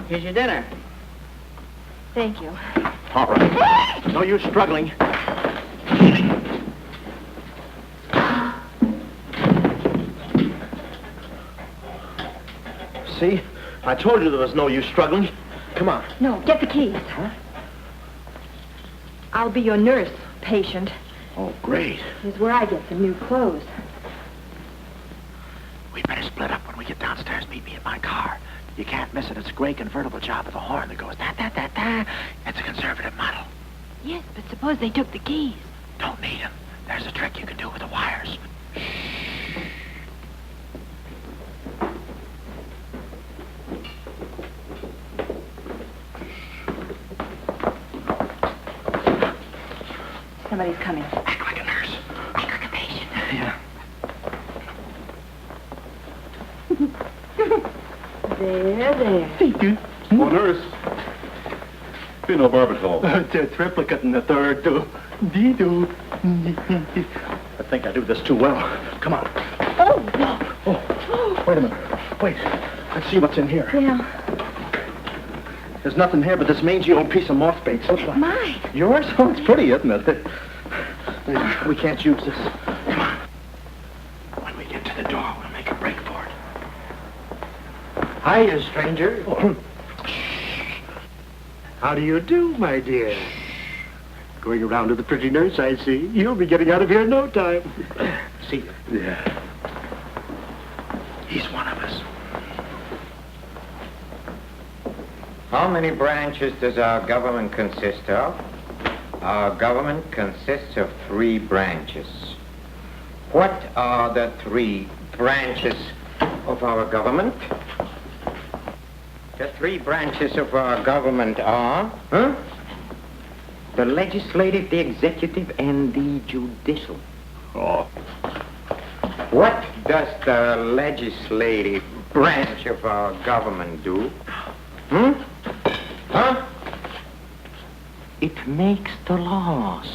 Here's your dinner.
Thank you.
All right. No use struggling. See? I told you there was no use struggling. Come on.
No, get the keys.
Huh?
I'll be your nurse, patient.
Oh, great.
Here's where I get some new clothes.
We better split up when we get downstairs. Meet me in my car. You can't miss it. It's a gray convertible job with a horn that goes da-da-da-da. It's a conservative model.
Yes, but suppose they took the keys.
Don't need them. There's a trick you can do with the wires.
Somebody's coming.
Act like a nurse. Act like a patient. Yeah.
There.
Thank you. Oh, nurse. Phenobarbital.
Triplicate in the third, too. Dee-doo. I think I do this too well. Come on. Oh, wait a minute. Wait. Let's see what's in here.
Yeah.
There's nothing here but this mangy old piece of moth bait.
It's mine.
Yours? Oh, it's pretty, isn't it? We can't use this. Come on. When we get to the door, we'll make a break for it.
Hiya, stranger. How do you do, my dear? Going around to the pretty nurse, I see. You'll be getting out of here in no time.
See you.
Yeah.
He's one of us.
How many branches does our government consist of? Our government consists of 3 branches. What are the 3 branches of our government? The 3 branches of our government are, the legislative, the executive, and the judicial.
Oh.
What does the legislative branch of our government do? It makes the laws.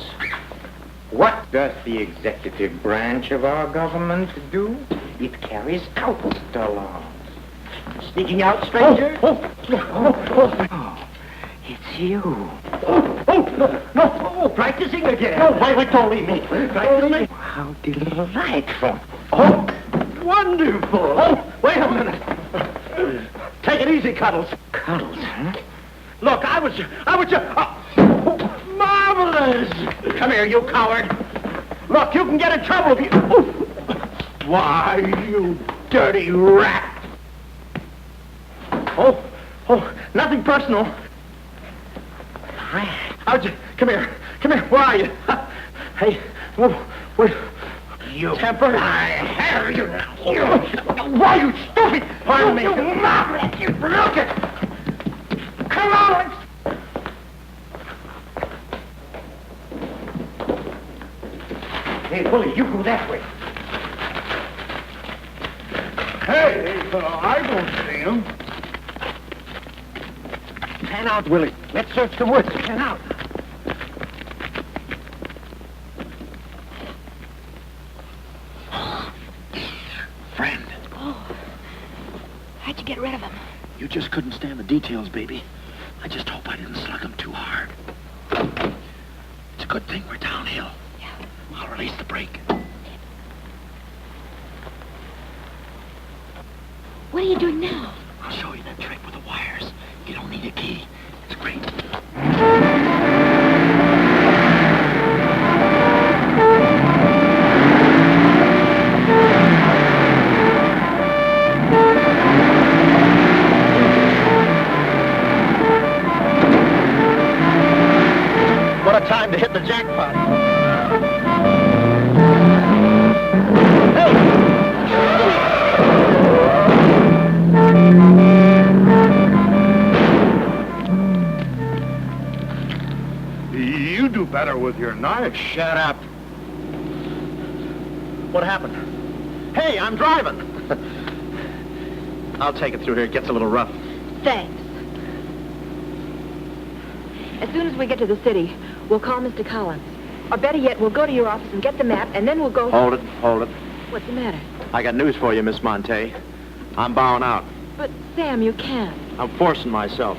What does the executive branch of our government do? It carries out the laws.
Sneaking out, stranger?
Oh, it's you.
No, practicing again. No, wait, don't leave me. Practicing?
How delightful.
Oh, wonderful. Oh, wait a minute. Take it easy, Cuddles.
Cuddles, huh?
Look, I was marvelous. Come here, you coward. Look, you can get in trouble if you... Why, you dirty rat. Oh, nothing personal.
Rat.
How'd you... Come here. Where are you? Hey, where... you temper. I have you now. Why, you stupid! Pardon me. You mouth! You look it! Come on! Hey, Willie, you go that way.
Hey, I don't see him.
Pan out, Willie. Let's search the woods. Pan out. Friend.
Oh. How'd you get rid of him?
You just couldn't stand the details, baby. I just hope I didn't slug him too hard. It's a good thing we're downhill.
Yeah.
I'll release the brake.
What are you doing now?
I'll show you that trick with the wires. You don't need a key. It's great. What a time to hit the jackpot.
You do better with your knife.
Shut up. What happened? Hey, I'm driving. I'll take it through here. It gets a little rough.
Thanks. As soon as we get to the city, we'll call Mr. Collins. Or better yet, we'll go to your office and get the map, and then we'll go...
Hold it.
What's the matter?
I got news for you, Miss Monte. I'm bowing out.
But, Sam, you can't.
I'm forcing myself.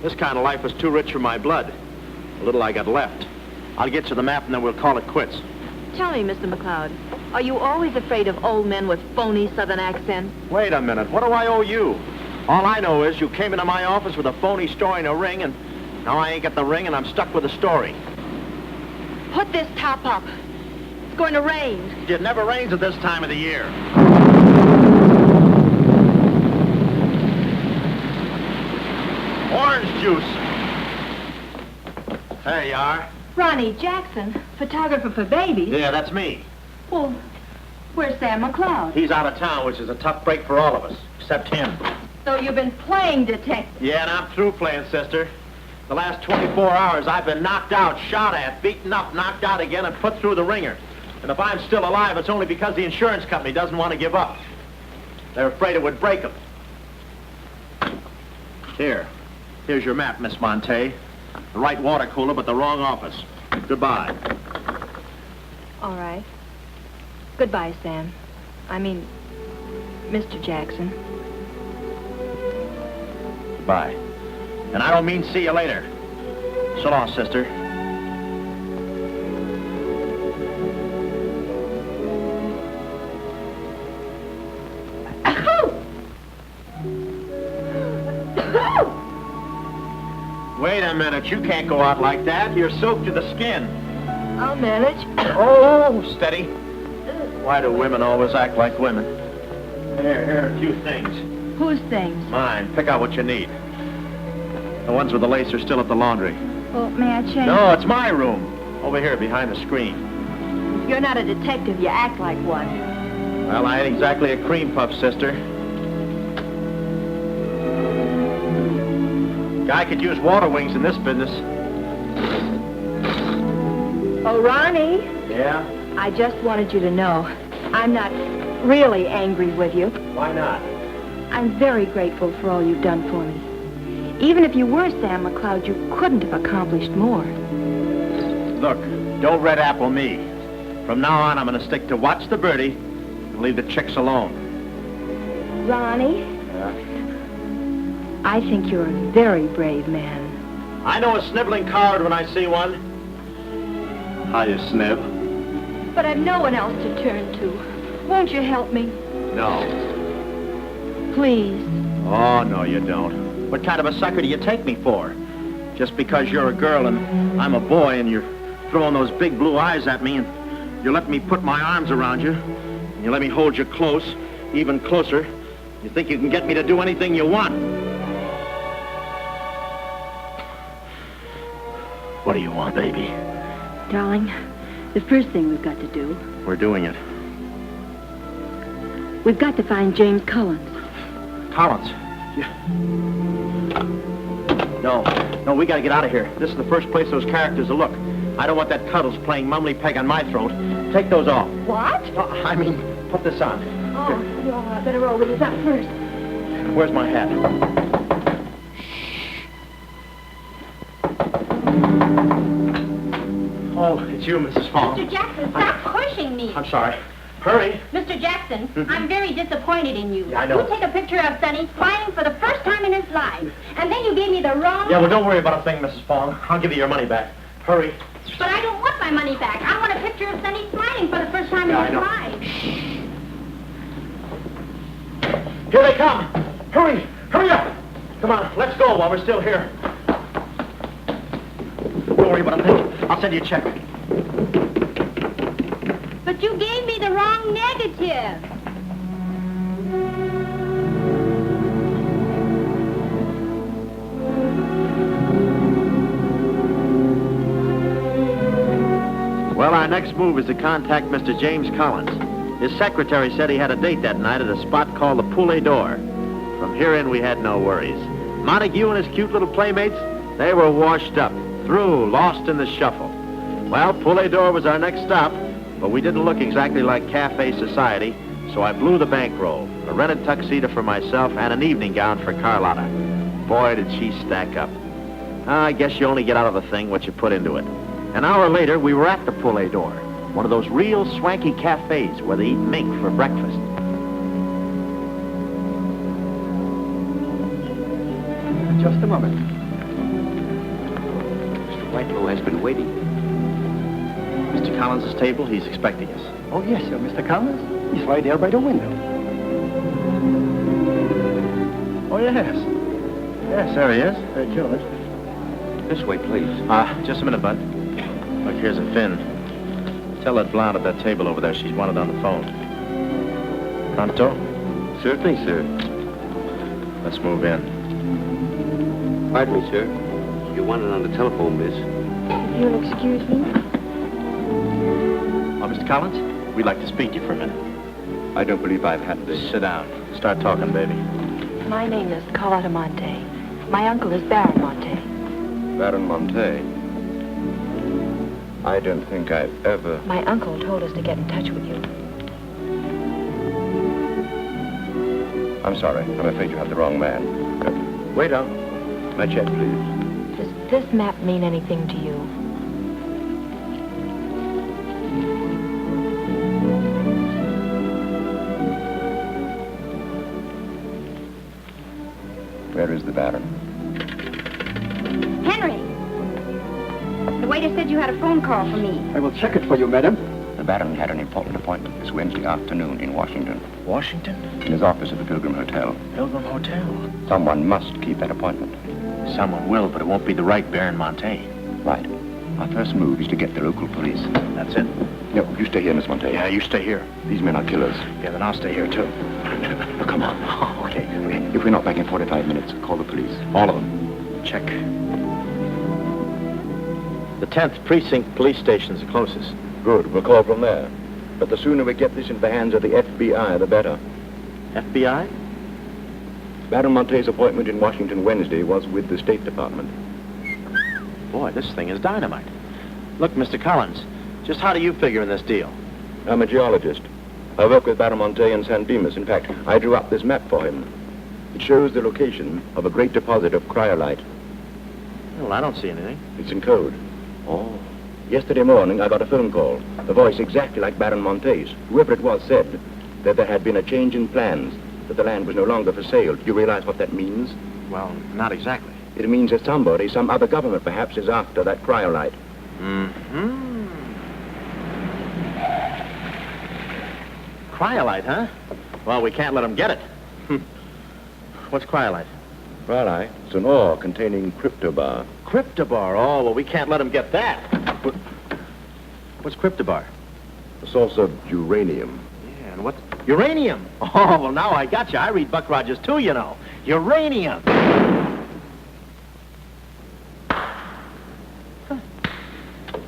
This kind of life was too rich for my blood. The little I got left. I'll get you the map and then we'll call it quits.
Tell me, Mr. McLeod, are you always afraid of old men with phony southern accents?
Wait a minute. What do I owe you? All I know is you came into my office with a phony story and a ring, and now I ain't got the ring and I'm stuck with the story.
Put this top up. It's going to rain.
It never rains at this time of the year. Orange juice. There you are.
Ronnie Jackson, photographer for babies.
Yeah, that's me.
Well, where's Sam McLeod?
He's out of town, which is a tough break for all of us, except him.
So you've been playing detective.
Yeah, and I'm through playing, sister. The last 24 hours, I've been knocked out, shot at, beaten up, knocked out again, and put through the ringer. And if I'm still alive, it's only because the insurance company doesn't want to give up. They're afraid it would break them. Here's your map, Miss Monte. The right water cooler, but the wrong office. Goodbye.
All right. Goodbye, Sam. I mean, Mr. Jackson.
Goodbye. And I don't mean see you later. So long, sister. Wait a minute, you can't go out like that. You're soaked to the skin.
I'll manage.
Oh, steady. Why do women always act like women? Here, a few things.
Whose things?
Mine. Pick out what you need. The ones with the lace are still at the laundry.
Well, may I change?
No, it's my room. Over here, behind the screen.
If you're not a detective, you act like one.
Well, I ain't exactly a cream puff, sister. Guy could use water wings in this business.
Oh, Ronnie.
Yeah?
I just wanted you to know I'm not really angry with you.
Why not?
I'm very grateful for all you've done for me. Even if you were Sam McLeod, you couldn't have accomplished more.
Look, don't red apple me. From now on, I'm going to stick to watch the birdie and leave the chicks alone.
Ronnie?
Yeah?
I think you're a very brave man.
I know a sniveling coward when I see one. How you snib?
But I've no one else to turn to. Won't you help me?
No.
Please.
Oh, no, you don't. What kind of a sucker do you take me for? Just because you're a girl and I'm a boy and you're throwing those big blue eyes at me and you let me put my arms around you and you let me hold you close, even closer, you think you can get me to do anything you want. What do you want, baby?
Darling, the first thing we've got to do...
We're doing it.
We've got to find James Collins.
Collins. No, we gotta get out of here. This is the first place those characters will look. I don't want that Cuddles playing mumbly peg on my throat. Take those off.
What?
I mean, put this on.
Oh, no, I better roll with this up first.
Where's my hat? Oh, it's you, Mrs. Fong.
Mr. Jackson, stop pushing me.
I'm sorry. Hurry.
Mr. Jackson, I'm very disappointed in you.
Yeah, I know.
You take a picture of Sonny smiling for the first time in his life, and then you gave me the wrong...
Yeah, well, don't worry about a thing, Mrs. Fong. I'll give you your money back. Hurry.
But I don't want my money back. I want a picture of Sonny smiling for the first time in his life.
Here they come. Hurry. Hurry up. Come on, let's go while we're still here. Don't worry about a thing. I'll send you a check.
But you gave me the wrong negative.
Well, our next move is to contact Mr. James Collins. His secretary said he had a date that night at a spot called the Poulet d'Or. From here in, we had no worries. Montague and his cute little playmates, they were washed up, through, lost in the shuffle. Well, Poulet d'Or was our next stop, but we didn't look exactly like cafe society, so I blew the bankroll, a rented tuxedo for myself, and an evening gown for Carlotta. Boy, did she stack up. I guess you only get out of the thing what you put into it. An hour later, we were at the Poulet d'Or, one of those real swanky cafes where they eat mink for breakfast.
Just a moment.
Mr. Whitelow has been waiting.
Mr. Collins' table, he's expecting us.
Oh, yes, sir. Mr. Collins? He's right there by the window. Oh, yes. Yes, there he is. George.
This way, please.
Just a minute, Bud. Look, here's a Finn. Tell that blonde at that table over there she's wanted on the phone. Pronto?
Certainly, sir.
Let's move in.
Pardon me, sir. You wanted on the telephone, miss.
If you'll excuse me.
Mr. Collins, we'd like to speak to you for a minute.
I don't believe I've had this.
Sit down. Start talking, baby.
My name is Carlotta Monte. My uncle is Baron Monte.
Baron Monte. I don't think I've ever...
My uncle told us to get in touch with you.
I'm sorry. I'm afraid you have the wrong man. Wait up. My check, please.
Does this map mean anything to you?
Where is the Baron?
Henry! The waiter said you had a phone call for me.
I will check it for you, madam.
The Baron had an important appointment this Wednesday afternoon in Washington.
Washington?
In his office at the Pilgrim Hotel.
Pilgrim Hotel.
Someone must keep that appointment.
Someone will, but it won't be the right Baron Monte.
Right. Our first move is to get the local police.
That's it.
No, you stay here, Miss Monte.
Yeah, you stay here.
These men are killers.
Yeah, then I'll stay here, too.
Oh, come on.
Okay.
If we're not back in 45 minutes, call the police.
All of them. Check. The 10th Precinct Police Station's the closest.
Good. We'll call from there. But the sooner we get this into the hands of the FBI, the better.
FBI?
Baron Monte's appointment in Washington Wednesday was with the State Department.
Boy, this thing is dynamite. Look, Mr. Collins, just how do you figure in this deal?
I'm a geologist. I work with Baron Monte in San Dimas. In fact, I drew up this map for him. It shows the location of a great deposit of cryolite.
Well, I don't see anything.
It's in code. Oh. Yesterday morning, I got a phone call. A voice exactly like Baron Monte's. Whoever it was said that there had been a change in plans, that the land was no longer for sale. Do you realize what that means?
Well, not exactly.
It means that somebody, some other government perhaps, is after that cryolite.
Mm-hmm. Cryolite, huh? Well, we can't let them get it. What's cryolite?
Cryolite? It's an ore containing cryptobar.
Cryptobar? Oh, well, we can't let them get that. What's cryptobar?
A source of uranium.
Yeah, and what? Uranium? Oh, well, now I got you. I read Buck Rogers, too, you know. Uranium.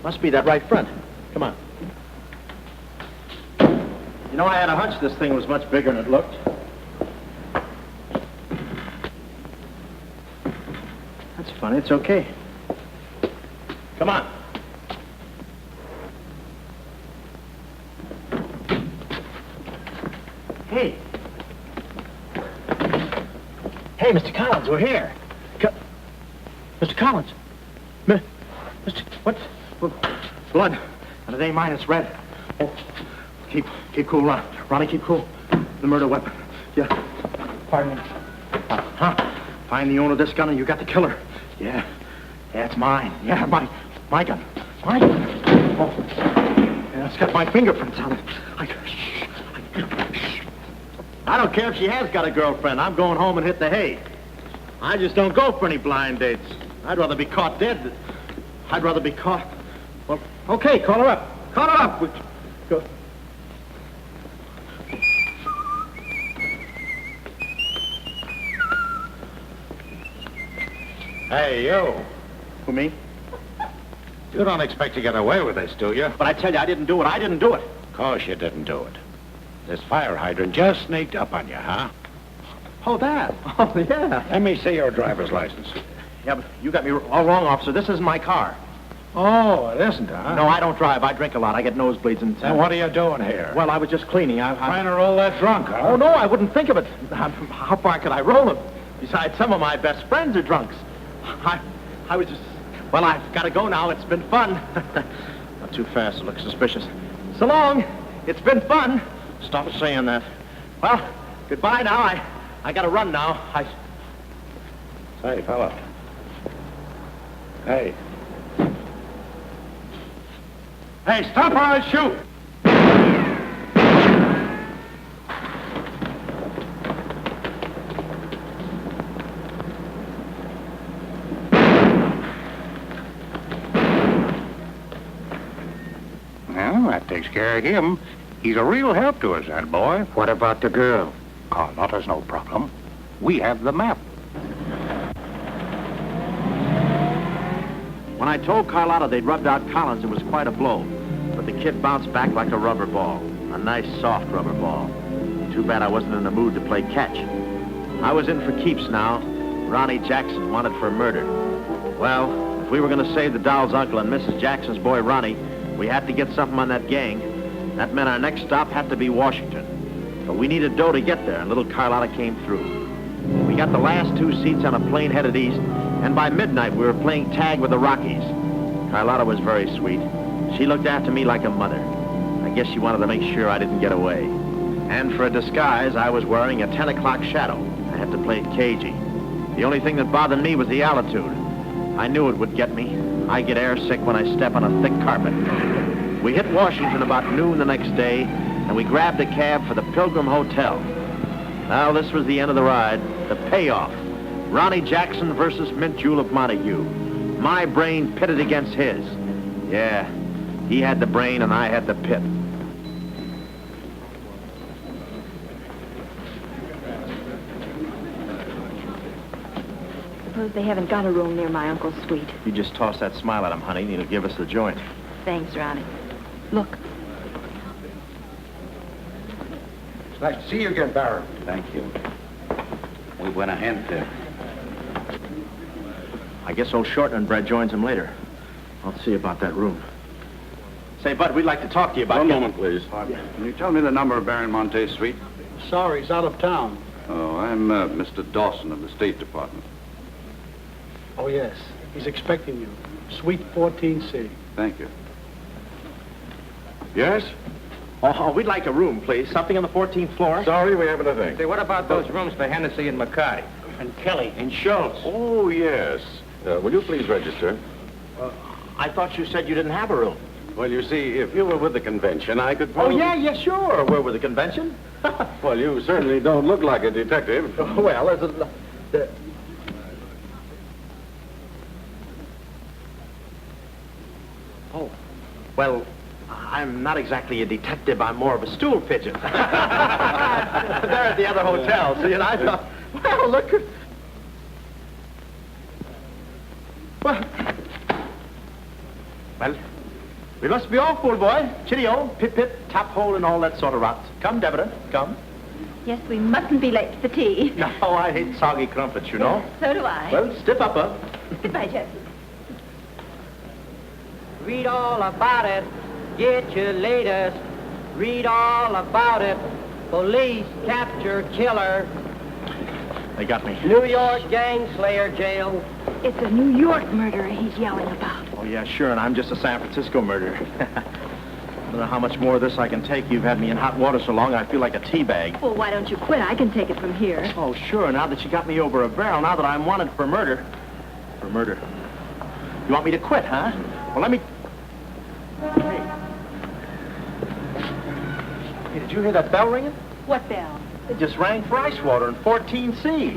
Must be that right front. Come on. You know, I had a hunch this thing was much bigger than it looked. That's funny. It's okay. Come on. Hey. Hey, Mr. Collins, we're here. Mr. Collins. Mr. What? Blood. And it ain't mine, it's red. Oh. Keep cool, Ronnie, keep cool. The murder weapon. Yeah. Pardon me. Find the owner of this gun and you got the killer. Yeah. Yeah, it's mine. Yeah, my gun. My gun. Oh. Yeah, it's got my fingerprints on it. I don't care if she has got a girlfriend. I'm going home and hit the hay. I just don't go for any blind dates. I'd rather be caught dead. I'd rather be caught. Well, okay, call her up. Call her up. Go.
Hey, you.
Who, me?
You don't expect to get away with this, do you?
But I tell you, I didn't do it. I didn't do it.
Of course you didn't do it. This fire hydrant just sneaked up on you, huh?
Oh, that? Oh, yeah.
Let me see your driver's license.
Yeah, but you got me all wrong, officer. This isn't my car.
Oh, it isn't, huh?
No, I don't drive. I drink a lot. I get nosebleeds and...
Then what are you doing here?
Well, I was just cleaning.
Trying to roll that drunk, huh?
Oh, no, I wouldn't think of it. How far could I roll it? Besides, some of my best friends are drunks. I was just... Well, I've got to go now. It's been fun. Not too fast. It looks suspicious. So long. It's been fun. Stop saying that. Well, goodbye now. I got to run now.
Say, fella. Hey. Hey, stop or I'll shoot! Well, that takes care of him. He's a real help to us, that boy.
What about the girl?
Carlotta's no problem. We have the map.
When I told Carlotta they'd rubbed out Collins, it was quite a blow. But the kid bounced back like a rubber ball. A nice, soft rubber ball. Too bad I wasn't in the mood to play catch. I was in for keeps now. Ronnie Jackson wanted for murder. Well, if we were going to save the doll's uncle and Mrs. Jackson's boy, Ronnie, we had to get something on that gang. That meant our next stop had to be Washington. But we needed dough to get there, and little Carlotta came through. We got the last 2 seats on a plane headed east, and by midnight we were playing tag with the Rockies. Carlotta was very sweet. She looked after me like a mother. I guess she wanted to make sure I didn't get away. And for a disguise, I was wearing a 10 o'clock shadow. I had to play it cagey. The only thing that bothered me was the altitude. I knew it would get me. I get airsick when I step on a thick carpet. We hit Washington about noon the next day, and we grabbed a cab for the Pilgrim Hotel. Well, this was the end of the ride, the payoff. Ronnie Jackson versus Mint Julep Montague. My brain pitted against his. Yeah, he had the brain and I had the pit.
Suppose they haven't got a room near my uncle's suite.
You just toss that smile at him, honey, and he'll give us the joint.
Thanks, Ronnie. Look.
It's nice to see you again, Baron.
Thank you. Muy buena gente.
I guess old Shorten and Brett joins him later. I'll see about that room. Say, Bud, we'd like to talk to you about...
One moment, please. Can you tell me the number of Baron Monte's suite?
Sorry, he's out of town.
Oh, I'm Mr. Dawson of the State Department.
Oh, yes. He's expecting you. Suite 14C.
Thank you.
Yes?
Oh, we'd like a room, please. Something on the 14th floor.
Sorry, we haven't a thing.
Say, what about those rooms for Hennessy and Mackay?
And Kelly.
And Schultz.
Oh, yes. Will you please register?
I thought you said you didn't have a room.
Well, you see, if you were with the convention, I could
Oh,
probably...
yeah, sure. We're with the convention.
Well, you certainly don't look like a detective.
Well, there's a... Oh, well, I'm not exactly a detective. I'm more of a stool pigeon. They're at the other hotel, see, and I thought, well, look at... Well, We must be off, old boy. Chitty-o, pip-pip, tap-hole, and all that sort of rot. Come, Deborah, come.
Yes, we mustn't be late for tea.
No, I hate soggy crumpets, you know.
So do I.
Well, stiff upper.
Goodbye, Jesse.
Read all about it. Get your latest. Read all about it. Police capture killer.
They got me.
New York gang slayer jail.
It's a New York murderer he's yelling about.
Oh, yeah, sure, and I'm just a San Francisco murderer. I don't know how much more of this I can take. You've had me in hot water so long, I feel like a tea bag.
Well, why don't you quit? I can take it from here.
Oh, sure, now that you got me over a barrel, now that I'm wanted for murder. For murder. You want me to quit, huh? Well, let me... Hey, did you hear that bell ringing?
What bell?
It just rang for ice water in 14C.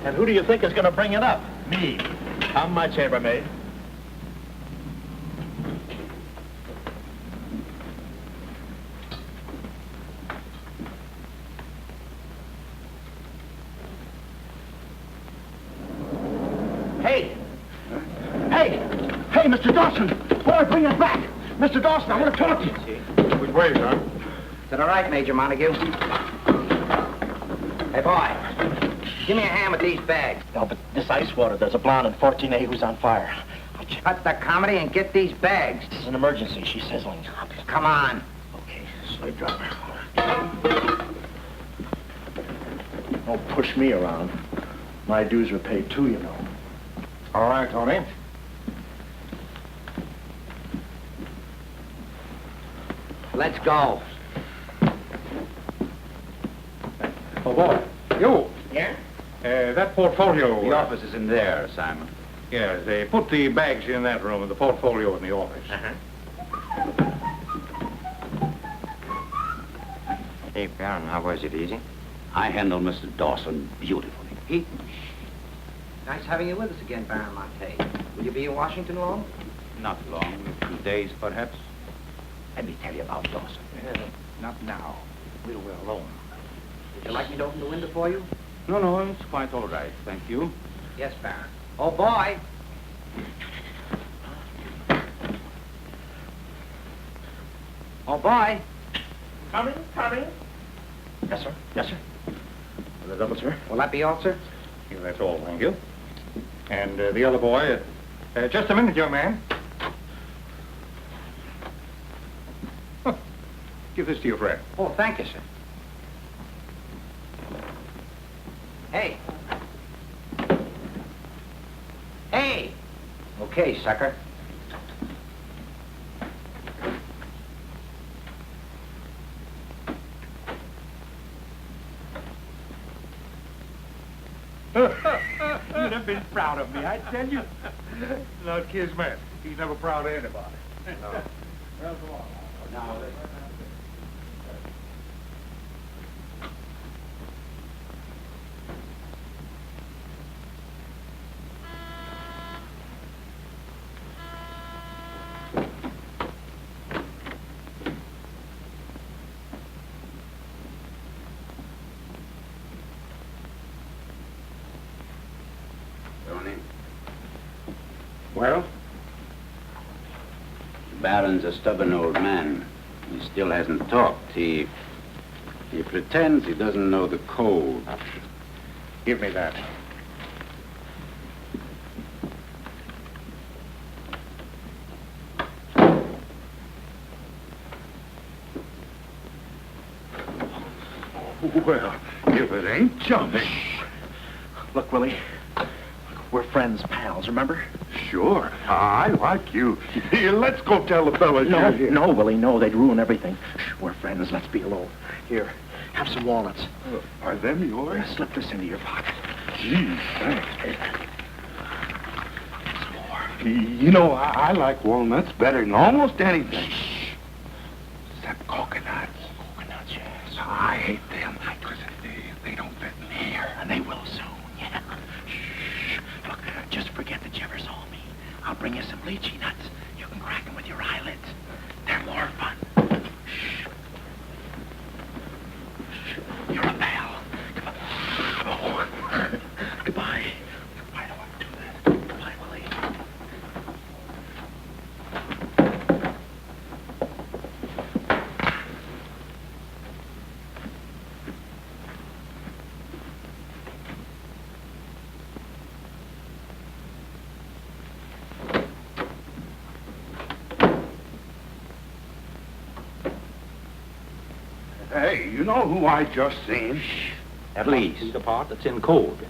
And who do you think is going to bring it up? Me. Come, my chambermaid. Hey! Hey! Hey, Mr. Dawson! Boy, bring it back! Mr. Dawson, I want to talk to you.
Which way, son?
Is that all right, Major Montague? Hey, boy, give me a hand with these bags.
No, but this ice water, there's a blonde in 14A who's on fire.
Cut the comedy and get these bags.
This is an emergency. She's sizzling.
Come on.
Okay, slave driver. Don't push me around. My dues are paid too, you know.
All right, Tony.
Let's go.
Oh, boy. You.
Yeah?
That portfolio...
The office is in there, Simon.
Yeah, they put the bags in that room and the portfolio in the office.
Hey, Baron, how was it? Easy?
I handled Mr. Dawson beautifully.
Pete. Nice having you with us again, Baron Monte. Will you be in Washington long?
Not long, a few days, perhaps.
Let me tell you about Dawson.
Not now. We're alone.
Would you like me to open the window for you?
No, it's quite all right, thank you.
Yes, Baron. Oh, boy. Oh, boy.
Coming. Yes, sir. Yes, sir. The double, sir.
Will that be all, sir?
Yeah, that's all, thank you. And the other boy, just a minute, young man. Huh. Give this to your friend.
Oh, thank you, sir. Hey. Hey. Okay, sucker.
You'd have been proud of me, I tell you. No, Kismet. He's never proud of anybody. No. Well, come on. Now,
Well? The Baron's a stubborn old man. He still hasn't talked. He pretends he doesn't know the code.
give me that.
Well, if it ain't jumping.
Look, Willie. We're friends, pals, remember?
Sure. I like you. Here, let's go tell the fellas you're here.
No, Willie, no. They'd ruin everything. Shh, we're friends. Let's be alone. Here, have some walnuts.
Are them yours?
Yeah, slip this into your pocket.
Gee, thanks. You know, I like walnuts better than almost anything. Except coconuts.
Coconuts, yes.
I hate them because they don't fit in here.
And they will soon, yeah. Shh. Look, just forget that you ever saw me. I'll bring you some lychee nuts. You can crack them with your eyelids. They're more fun. Shh. Shh. You're a pal. Come on. Oh. Goodbye. Why do I do that? Goodbye, Willie.
Hey, you know who I just seen?
That must be the part that's in code.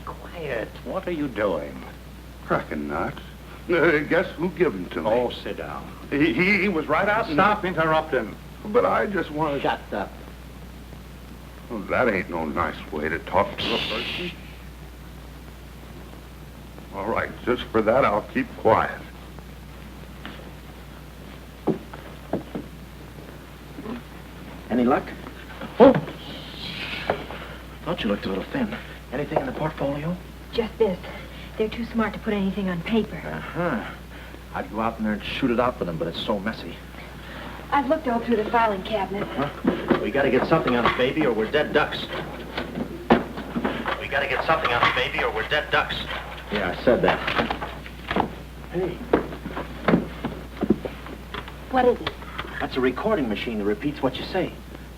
Quiet. What are you doing?
Reckon not. Guess who gave him to me?
Oh, sit down.
He was right out.
Stop interrupting.
But I just wanted...
Shut up.
Well, that ain't no nice way to talk to a person. All right, just for that, I'll keep quiet.
Any luck? Oh! Thought you looked a little thin. Anything in the portfolio?
Just this. They're too smart to put anything on paper.
Uh-huh. I'd go out in there and shoot it out for them, but it's so messy.
I've looked all through the filing cabinet.
We gotta get something on it, baby, or we're dead ducks. We gotta get something on it, baby, or we're dead ducks. Yeah, I said that. Hey.
What is it?
That's a recording machine that repeats what you say.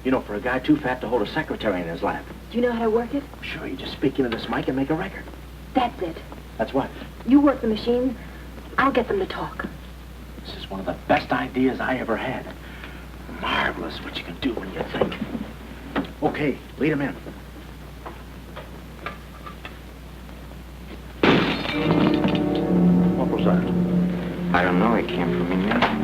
You know, for a guy too fat to hold a secretary in his lap.
Do you know how to work it?
Sure, you just speak into this mic and make a record.
That's it.
That's what?
You work the machine. I'll get them to talk.
This is one of the best ideas I ever had. Marvelous what you can do when you think. Okay, lead him in. What was that?
I don't know. It came from in there.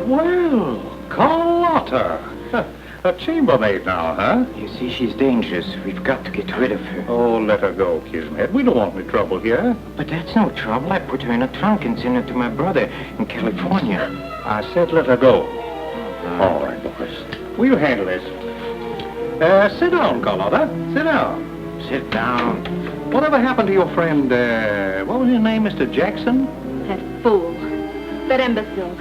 Well, Carlotta. A chambermaid now, huh?
You see, she's dangerous. We've got to get rid of her.
Oh, let her go, Kismet. We don't want any trouble here.
But that's no trouble. I put her in a trunk and sent her to my brother in California.
I said let her go. All right, boys. We'll handle this. Sit down, Carlotta. Sit down.
Sit down.
Whatever happened to your friend, what was his name, Mr. Jackson?
That fool. That imbecile.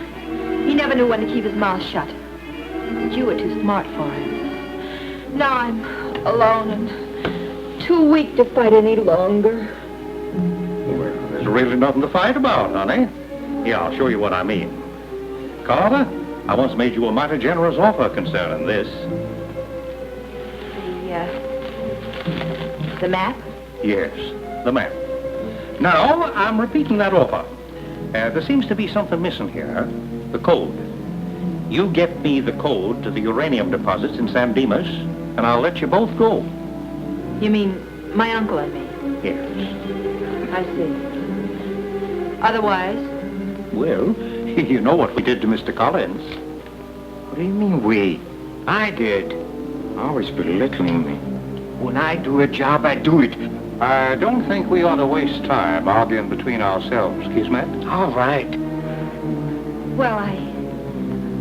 He never knew when to keep his mouth shut. But you were too smart for him. Now I'm alone and too weak to fight any longer.
Well, there's really nothing to fight about, honey. Yeah, I'll show you what I mean. Carlotta, I once made you a mighty generous offer concerning this.
The map?
Yes, the map. Now, I'm repeating that offer. There seems to be something missing here. The code. You get me the code to the uranium deposits in San Dimas, and I'll let you both go.
You mean my uncle and me?
Yes.
I see. Otherwise?
Well, you know what we did to Mr. Collins.
What do you mean, we? I did. Always belittling me. When I do a job, I do it.
I don't think we ought to waste time arguing between ourselves, Kismet.
All right.
Well,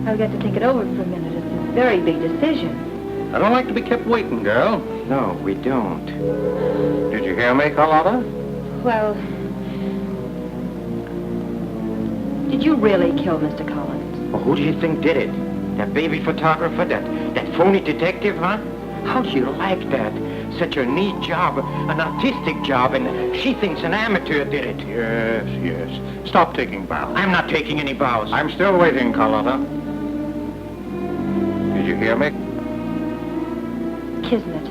I've got to think it over for a minute. It's a very big decision.
I don't like to be kept waiting, girl.
No, we don't.
Did you hear me, Carlotta?
Well, did you really kill Mr. Collins?
Well, who do you think did it? That baby photographer? That phony detective, huh? How'd you like that? Such a neat job, an artistic job, and she thinks an amateur did it.
Yes, yes. Stop taking vows.
I'm not taking any vows.
I'm still waiting, Carlotta. Did you hear me?
Kismet,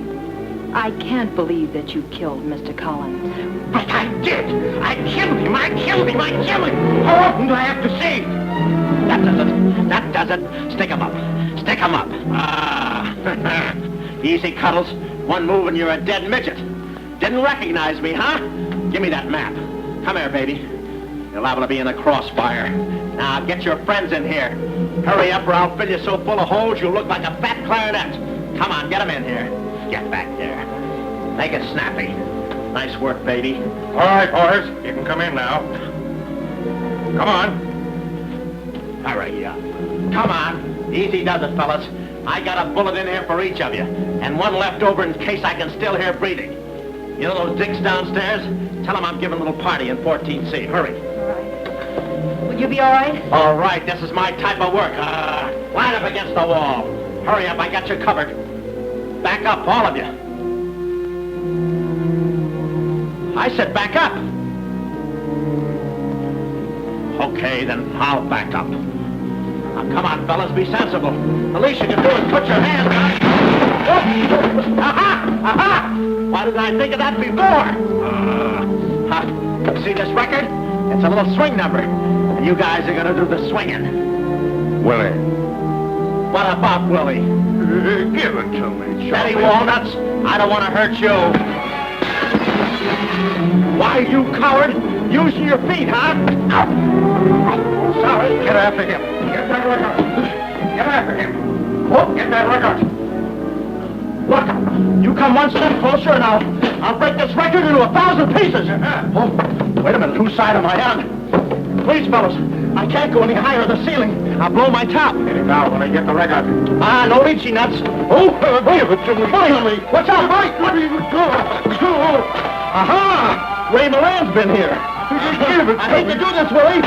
I can't believe that you killed Mr. Collins.
But I did! I killed him! I killed him! I killed him! How often do I have to say?
That does it. That does it. Stick 'em up. Stick 'em up. Ah. Easy, Cuddles. One move and you're a dead midget. Didn't recognize me, huh? Give me that map. Come here, baby. You're liable to be in the crossfire. Now, get your friends in here. Hurry up or I'll fill you so full of holes you'll look like a fat clarinet. Come on, get 'em in here. Get back there. Make it snappy. Nice work, baby.
All right, boys. You can come in now. Come on.
Hurry up. Come on. Easy does it, fellas. I got a bullet in here for each of you, and one left over in case I can still hear breathing. You know those dicks downstairs? Tell them I'm giving a little party in 14C. Hurry.
All right. Will you be all right?
All right, this is my type of work. Line up against the wall. Hurry up, I got you covered. Back up, all of you. I said back up. Okay, then I'll back up. Come on, fellas, be sensible. The least you can do is put your hands on. Aha! Aha! Why didn't I think of that before? See this record? It's a little swing number. And you guys are gonna do the swinging.
Willie.
What about Willie?
Give it to me,
Steady, Walnuts. I don't want to hurt you. Why, you coward? Using your feet, huh?
Sorry. Get after him. Get that record. Get after him. Oh, get that record.
Look, you come one step closer and I'll break this record into 1,000 pieces. Oh, wait a minute. Whose side am I on? Please, fellas, I can't go any higher than the ceiling. I'll blow my top.
Get it out when I get the record.
Ah, no itchy nuts. Oh, give it to me. Finally. Watch out, Mike. What are you doing? Aha! Ray Moran's been here. I hate to do this, Willie.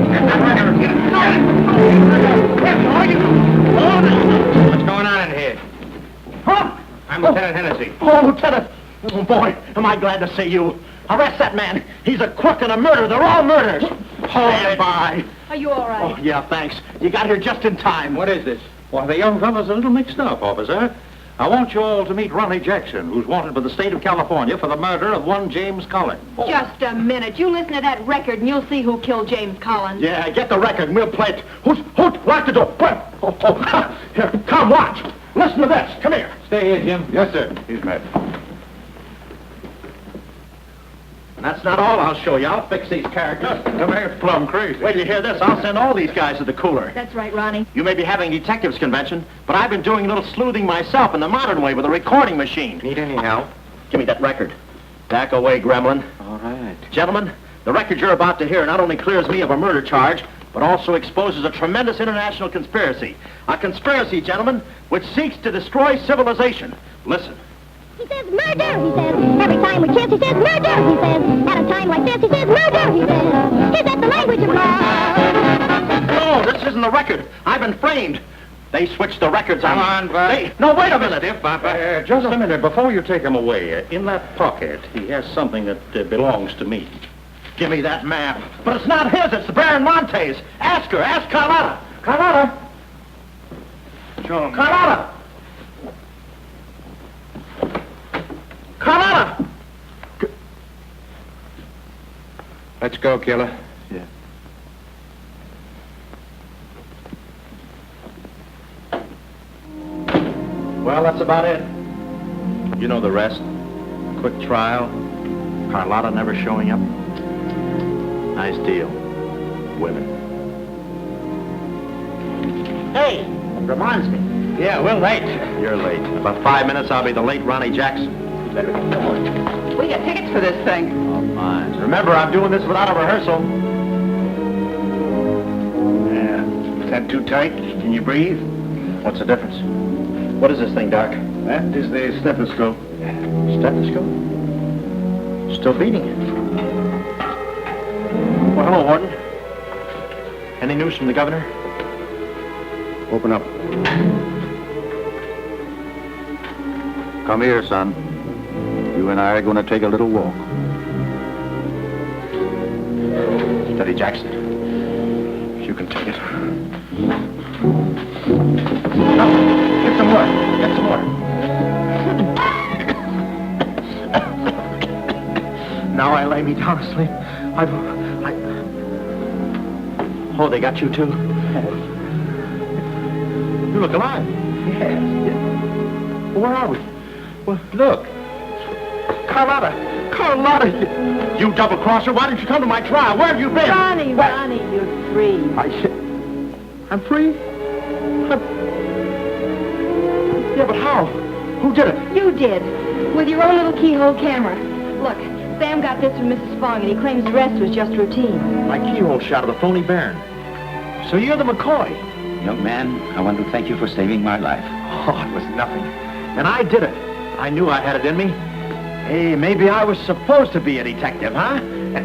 Get that record.
What's going on in here? Huh?
I'm Lieutenant Hennessy.
Oh, Lieutenant. Oh, boy, am I glad to see you. Arrest that man. He's a crook and a murderer. They're all murderers. Stand by.
Are you all right?
Oh, yeah, thanks. You got here just in time.
What is this? Well, the young fellow's a little mixed up, officer. I want you all to meet Ronnie Jackson, who's wanted by the state of California for the murder of one James Collins.
Just a minute. You listen to that record and you'll see who killed James Collins.
Yeah, get the record and we'll play it. Who's lock the door? Where? Oh, here, come, watch. Listen to this. Come here.
Stay here, Jim.
Yes, sir. He's mad.
And that's not all I'll show you. I'll fix these characters.
The man's plumb crazy.
Wait till you hear this. I'll send all these guys to the cooler.
That's right, Ronnie.
You may be having a detectives convention, but I've been doing a little sleuthing myself in the modern way with a recording machine.
Need any help?
Give me that record. Back away, gremlin.
All right.
Gentlemen, the record you're about to hear not only clears me of a murder charge, but also exposes a tremendous international conspiracy. A conspiracy, gentlemen, which seeks to destroy civilization. Listen.
He says murder, he says. Every time we kiss, he says murder, he says. At a time like this, he says murder, he says. Is that the language of love?
No, this isn't the record. I've been framed. They switched the records on.
Come on, Bud.
No, wait a minute.
Just a minute. Before you take him away, in that pocket, he has something that belongs to me.
Give me that map. But it's not his, it's the Baron Monte's. Ask her, ask Carlotta. Carlotta.
Show him.
Carlotta. Carlotta.
Let's go, killer.
Yeah. Well, that's about it. You know the rest. Quick trial. Carlotta never showing up. Nice deal. Women. Hey, reminds me. Yeah, we're late. You're late. In about 5 minutes, I'll be the late Ronnie Jackson. Better get going.
We get tickets for this thing.
Oh, fine. Remember, I'm doing this without a rehearsal.
Yeah. Is that too tight? Can you breathe?
What's the difference? What is this thing, Doc?
That is the stethoscope.
Stethoscope? Still beating it. Well, hello, Warden. Any news from the governor?
Open up. Come here, son. You and I are going to take a little walk.
Steady, Jackson. If you can take it. No, get some water. Get some water. Now I lay me down to sleep. Oh, they got you too? You look alive.
Yes.
Where are we? Well, look. Carlotta! Carlotta! You double-crosser, why didn't you come to my trial? Where have you been?
Ronnie, Ronnie, you're free.
I'm free? Yeah, but how? Who did it?
You did. With your own little keyhole camera. Look, Sam got this from Mrs. Fong, and he claims the rest was just routine.
My keyhole shot of the phony Baron. So you're the McCoy?
Young man, I want to thank you for saving my life.
Oh, it was nothing. And I did it. I knew I had it in me. Hey, maybe I was supposed to be a detective, huh?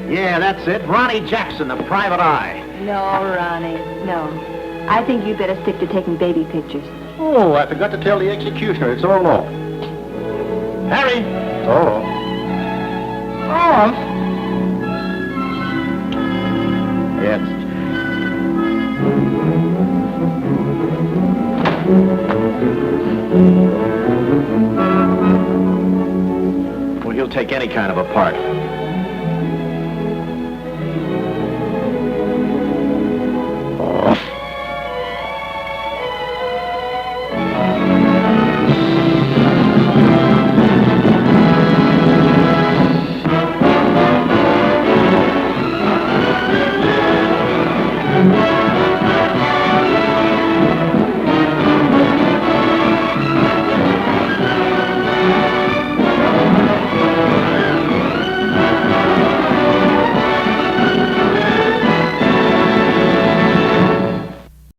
Yeah, that's it. Ronnie Jackson, the private eye.
No, Ronnie, no. I think you'd better stick to taking baby pictures.
Oh, I forgot to tell the executioner. It's all off. Harry! Oh. Off? Yes. Well, he'll take any kind of a part.